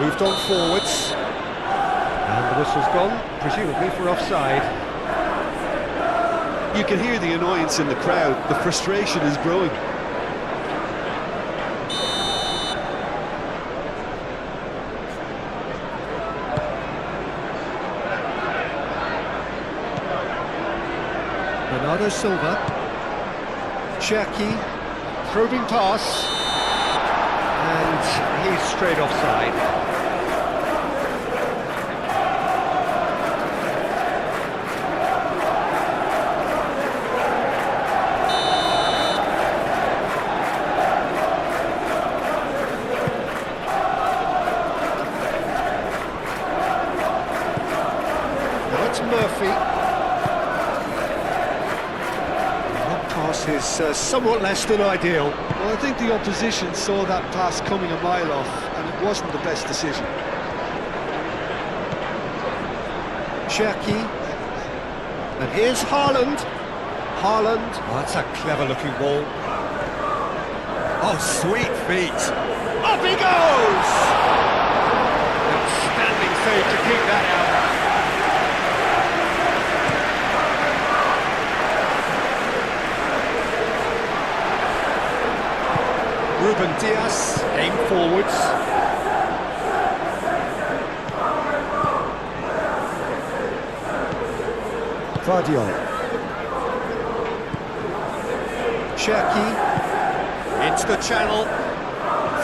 Moved on forwards. And the whistle's gone, presumably for offside. You can hear the annoyance in the crowd. The frustration is growing. Bernardo Silva. Cherki, probing pass, and he's straight offside. Now it's Murphy. Is somewhat less than ideal. Well, I think the opposition saw that pass coming a mile off, and it wasn't the best decision. Cherki. And here's Haaland. Haaland. Oh, that's a clever-looking ball. Oh, sweet feet. Up he goes! Outstanding save to keep that out. Ruben Dias, aim forwards. Vardiol. Cherki, into the channel.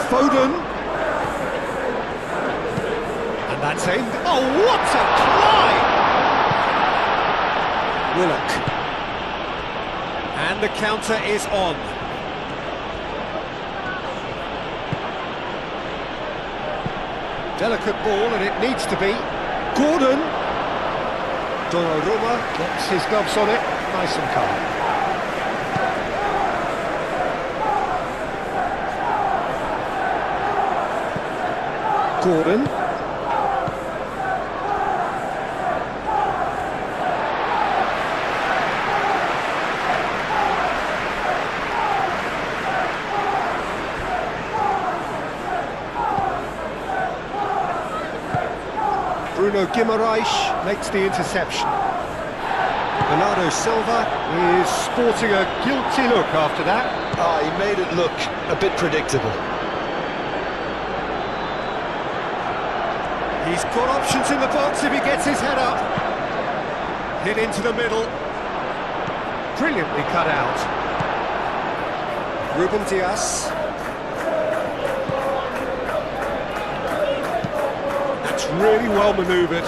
Foden. And that's aimed. Oh, what a climb! Willock. And the counter is on. Delicate ball, and it needs to be. Gordon. Donnarumma gets his gloves on it, nice and calm. Gordon. Bruno Guimaraes makes the interception. Bernardo Silva is sporting a guilty look after that. Ah, he made it look a bit predictable. He's got options in the box if he gets his head up. Hit into the middle. Brilliantly cut out. Ruben Dias. That's really well manoeuvred.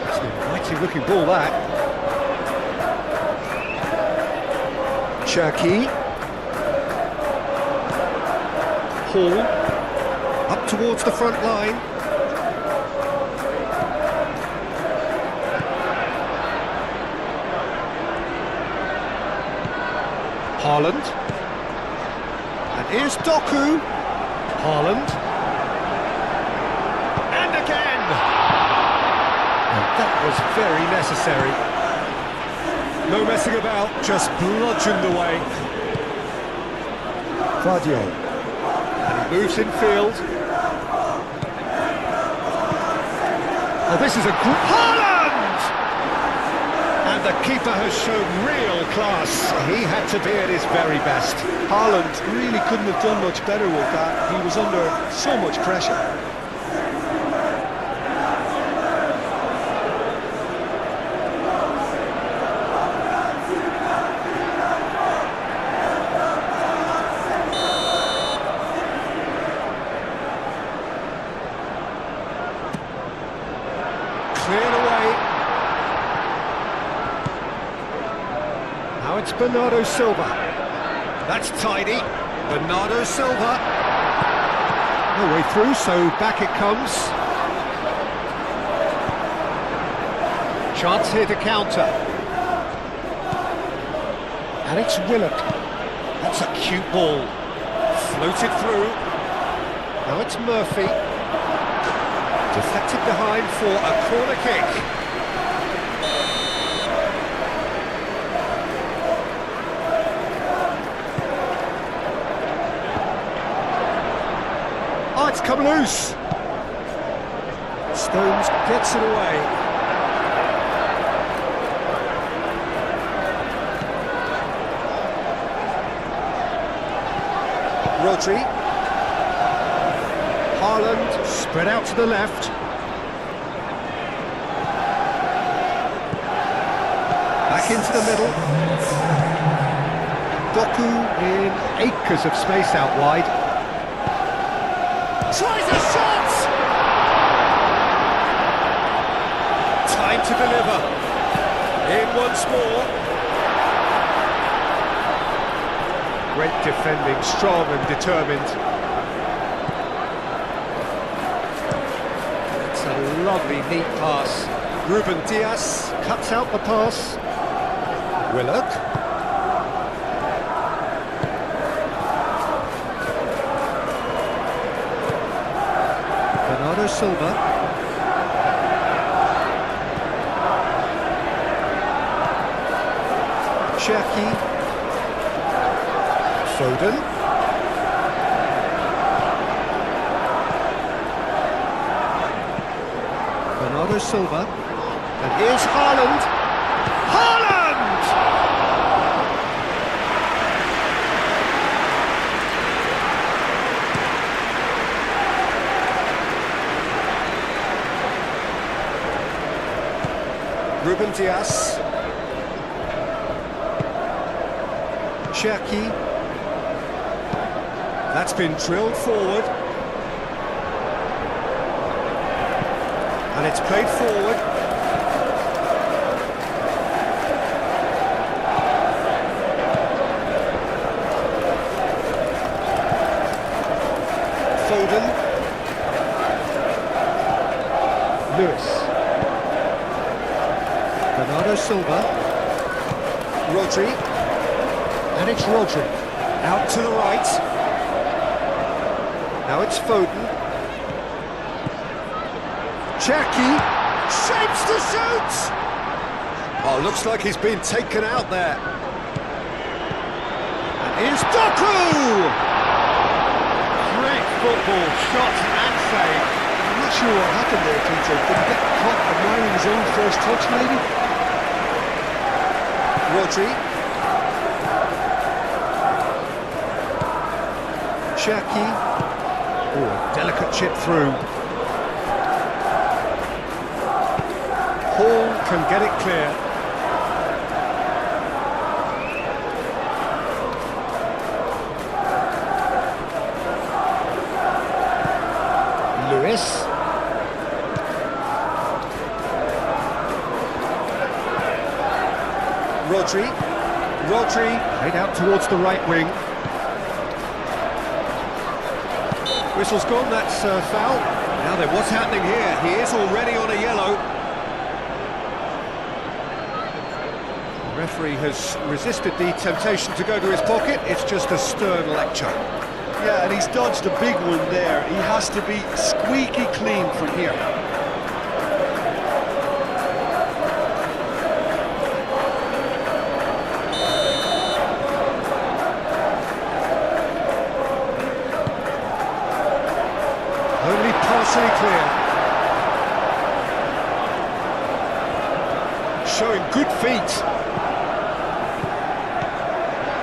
It's an mighty looking ball, that. Cherky. Hall. Up towards the front line. Haaland. And here's Doku. Haaland. And again! And that was very necessary. No messing about, just bludgeoned away. Fadio. And he moves in field. Oh, this is a good... Haaland! And the keeper has shown real class. He had to be at his very best. Haaland really couldn't have done much better with that. He was under so much pressure. Cleared away. Now it's Bernardo Silva. That's tidy. Bernardo Silva. No way through, so back it comes. Chance here to counter. And it's Willock. That's a cute ball. Floated through. Now it's Murphy. Deflected behind for a corner kick. Oh, it's come loose. Stones gets it away. Rodri. Haaland spread out to the left. Back into the middle. Doku in acres of space out wide. Tries a shot! Time to deliver. In once more. Great defending, strong and determined. It's a lovely, neat pass. Ruben Dias cuts out the pass. Willock. Bernardo Silva. Cherky. Foden. Bernardo Silva. And here's Haaland. Haaland! Ruben Dias. Cherky. That's been drilled forward. And it's played forward. Foden. Lewis. Bernardo Silva. Rodri. And it's Rodri. Out to the right. Now it's Foden. Cherky. Shapes to shoot! Oh, looks like he's been taken out there. And here's Doku! Great football, shot and save. I'm not sure what happened there, Peter. Did he get caught admiring his own first touch, maybe? Rodri. Cherky. Oh, delicate chip through. Hall can get it clear. Lewis. Rodri, played out towards the right wing. Whistle's gone, that's foul. Now then, what's happening here? He is already on a yellow. The referee has resisted the temptation to go to his pocket. It's just a stern lecture. Yeah, and he's dodged a big one there. He has to be squeaky clean from here. Only partially clear. Showing good feet.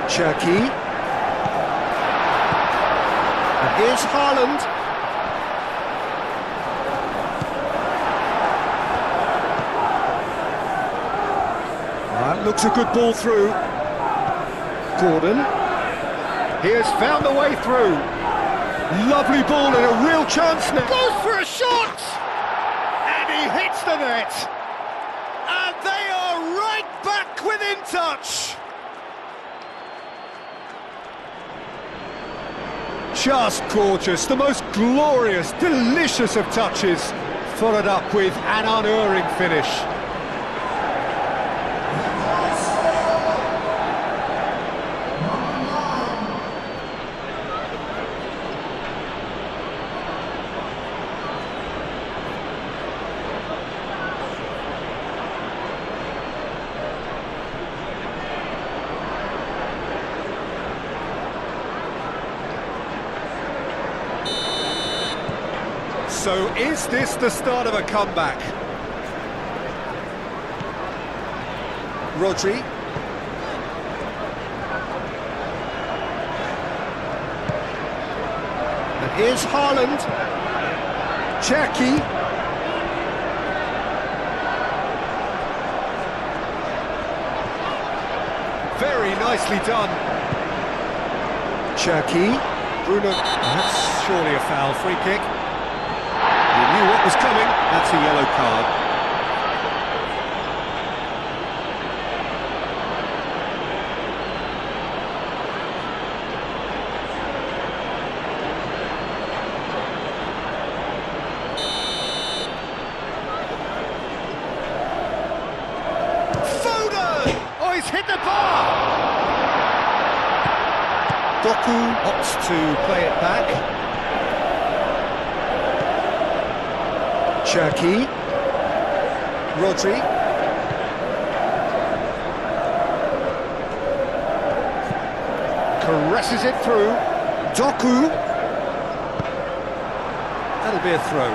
Cherky. And here's Haaland. That looks a good ball through. Gordon. He has found the way through. Lovely ball and a real chance now. Goes for a shot! And he hits the net. And they are right back within touch. Just gorgeous, the most glorious, delicious of touches, followed up with an unerring finish. So is this the start of a comeback? Rodri. And here's Haaland. Cherky. Very nicely done. Cherky. Bruno. That's surely a foul. Free kick. He knew what was coming. That's a yellow card. Oh, he's hit the bar! Doku opts to play it back. Cherky. Rodri. Caresses it through. Doku. That'll be a throw.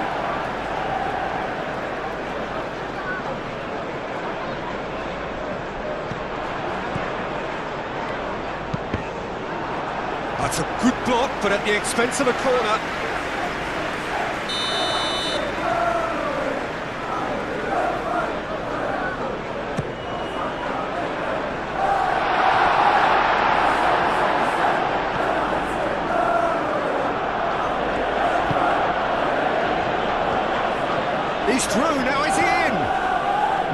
That's a good block, but at the expense of a corner. He's through, now is he in?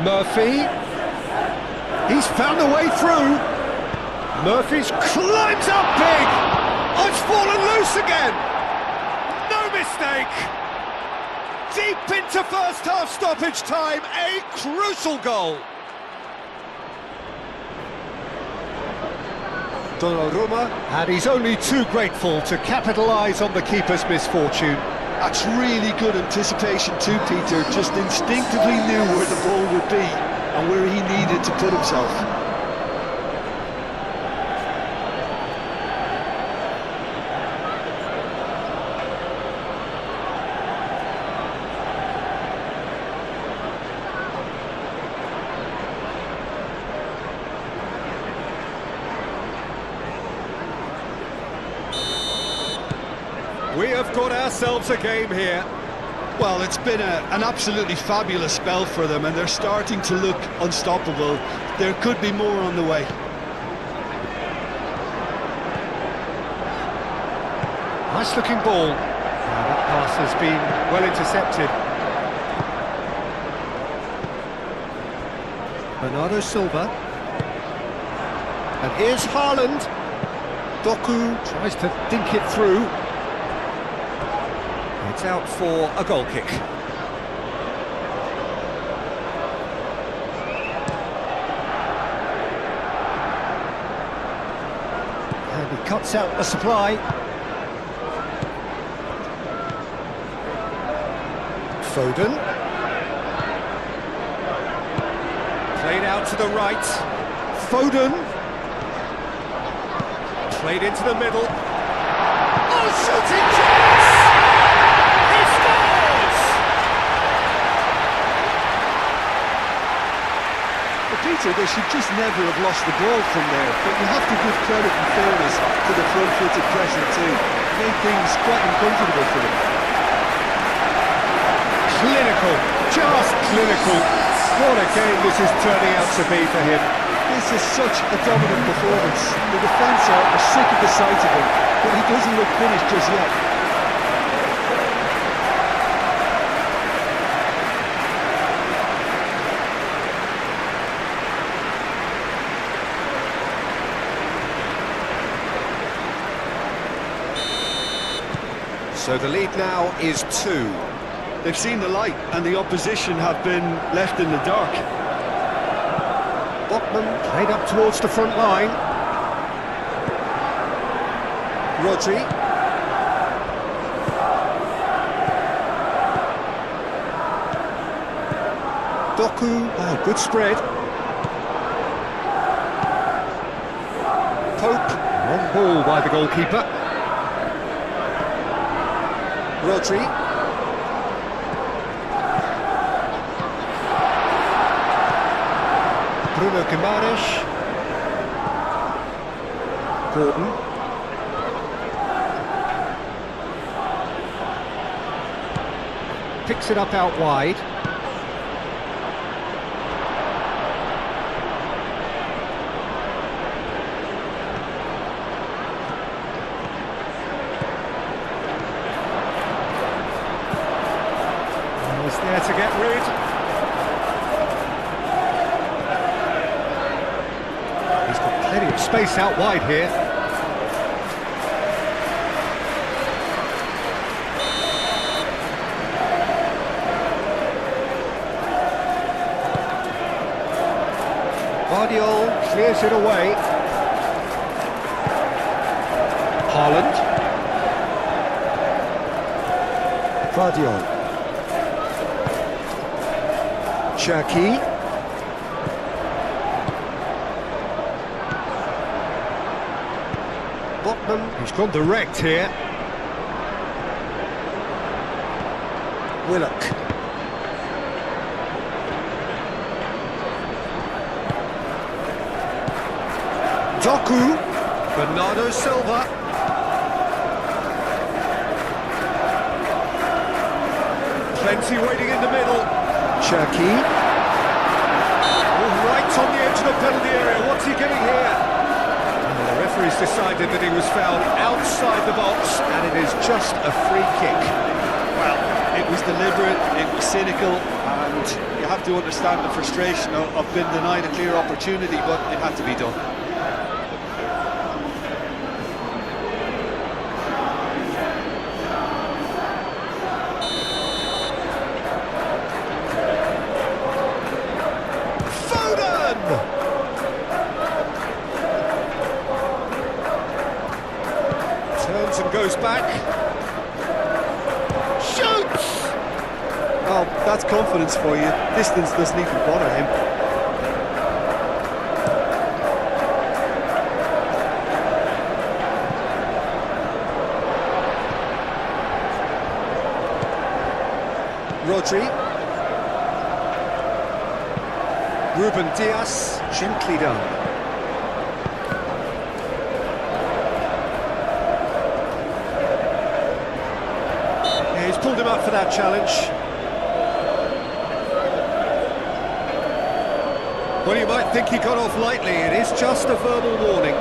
Murphy. He's found a way through. Murphy's climbs up big. Oh, it's fallen loose again. No mistake. Deep into first half stoppage time, a crucial goal. Donnarumma, and he's only too grateful to capitalise on the keeper's misfortune. That's really good anticipation too, Peter. Just instinctively knew where the ball would be and where he needed to put himself. We have got ourselves a game here. Well, it's been an absolutely fabulous spell for them, and they're starting to look unstoppable. There could be more on the way. Nice looking ball. That pass has been well intercepted. Bernardo Silva. And here's Haaland. Doku tries to dink it through. It's out for a goal kick. And he cuts out the supply. Foden. Played out to the right. Foden. Played into the middle. Oh, shooting chance! He scores! But Peter, they should just never have lost the ball from there, but you have to give credit and fairness to the front-footed pressure too. Made things quite uncomfortable for them. Clinical, just clinical. What a game this is turning out to be for him. This is such a dominant performance. The defence are sick of the sight of him, but he doesn't look finished just yet. So the lead now is 2. They've seen the light, and the opposition have been left in the dark. Botman played up towards the front line. Rodri. Doku, oh, good spread. Pope, long ball by the goalkeeper. Rodri. Bruno Guimaraes. Gordon. Picks it up out wide. Almost there to get rid. Plenty of space out wide here. Guardiola clears it away. Haaland. Guardiola. Cherki. Botman, he's gone direct here. Willock. Doku. Bernardo Silva. Plenty waiting in the middle. Cherki. Oh, right on the edge of the penalty area. What's he getting here? The referee's decided that he was fouled outside the box, and it is just a free kick. Well, it was deliberate, it was cynical, and you have to understand the frustration of being denied a clear opportunity, but it had to be done. Turns and goes back. Shoots! Well, that's confidence for you. Distance doesn't even bother him. Rodri. Ruben Dias, gently done. pulled him up for that challenge. Well, you might think he got off lightly. It is just a verbal warning.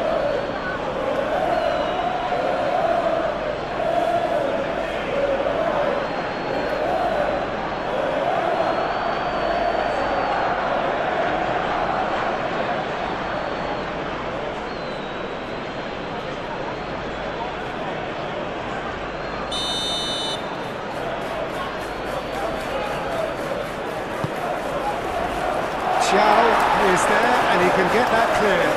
Is there, and he can get that clear.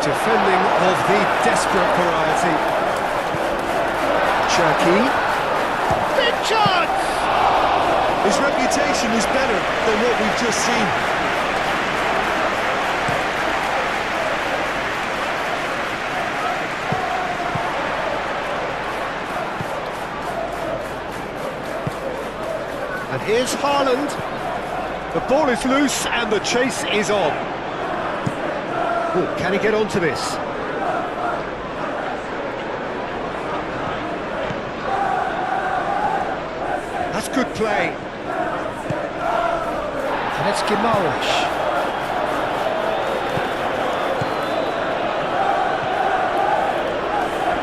Defending of the desperate variety. Cherky. Big chance! His reputation is better than what we've just seen. And here's Haaland. The ball is loose and the chase is on. Ooh, can he get onto this? That's good play. And it's Guimaraes.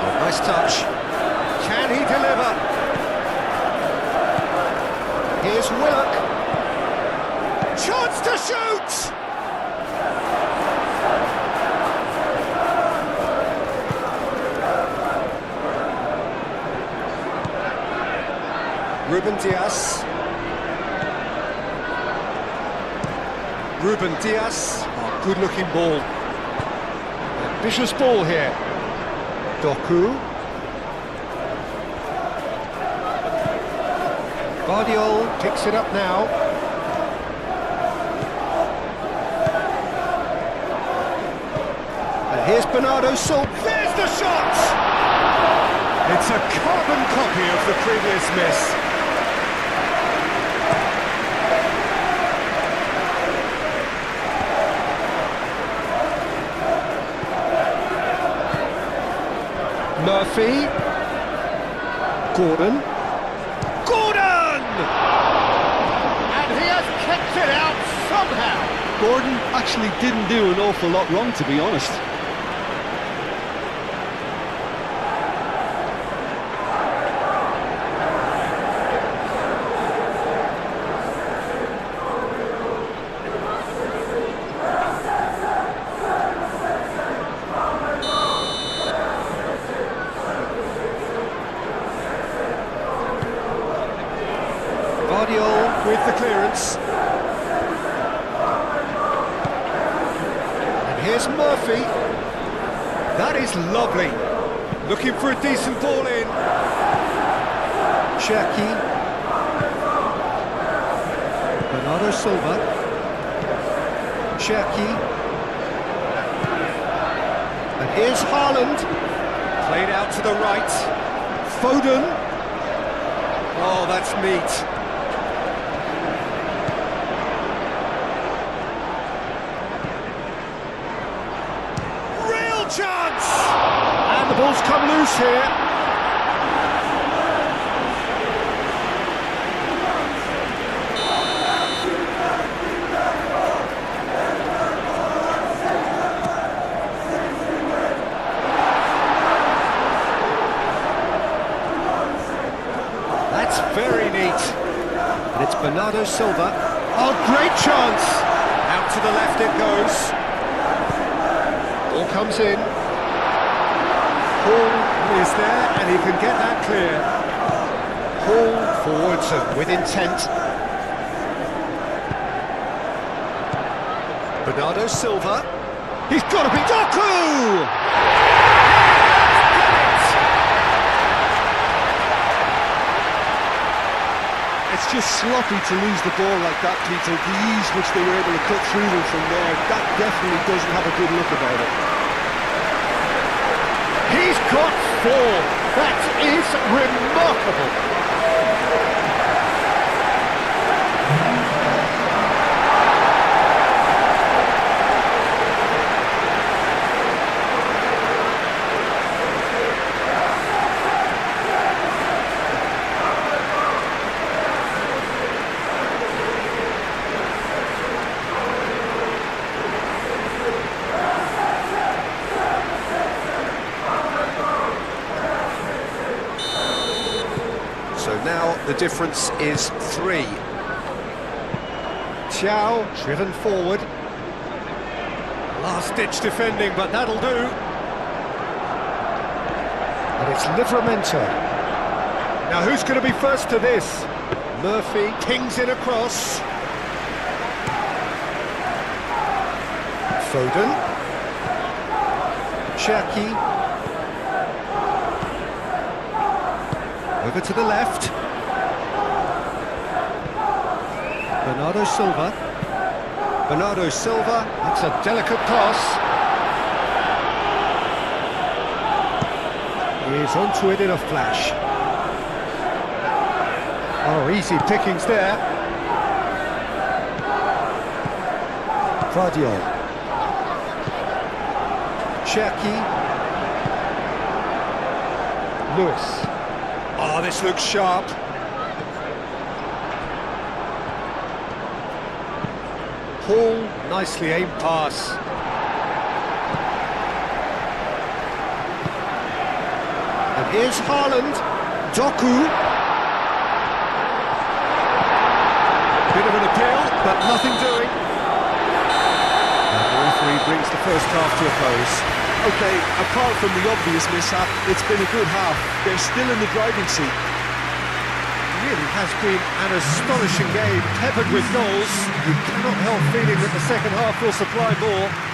Oh, nice touch. Can he deliver? Here's Willock. Chance to shoot! Ruben Diaz. Ruben Diaz. Oh, good-looking ball. Ambitious ball here. Doku. Guardiola picks it up now. And here's Bernardo Silva. There's the shot! It's a carbon copy of the previous miss. Murphy. Gordon. And he has kept it out somehow. Gordon actually didn't do an awful lot wrong, to be honest. With the clearance. And here's Murphy. That is lovely. Looking for a decent ball in. Cherky. Bernardo Silva. Cherky. And here's Haaland. Played out to the right. Foden. Oh, that's neat. Chance! And the ball's come loose here. That's very neat. And it's Bernardo Silva. Oh, great chance! Out to the left it goes. Ball comes in. Hall is there and he can get that clear. Hall forwards and with intent. Bernardo Silva. He's got to be Doku! It's just sloppy to lose the ball like that, Peter. The ease which they were able to cut through them from there, that definitely doesn't have a good look about it. He's got 4. That is remarkable. The difference is 3. Chow driven forward. Last-ditch defending, but that'll do. And it's Livramento. Now who's going to be first to this? Murphy pings it across. Foden. Cherki. Over to the left. Bernardo Silva. Bernardo Silva, that's a delicate pass. He is onto it in a flash. Oh, easy pickings there. Guardiola. Cherki. Lewis. Oh, this looks sharp. Hall, nicely aimed pass. And here's Haaland. Doku. Bit of an appeal, but nothing doing. And the referee brings the first half to a close. Okay, apart from the obvious mishap, it's been a good half. They're still in the driving seat. Really has been an astonishing game, peppered with goals. You cannot help feeling that the second half will supply more.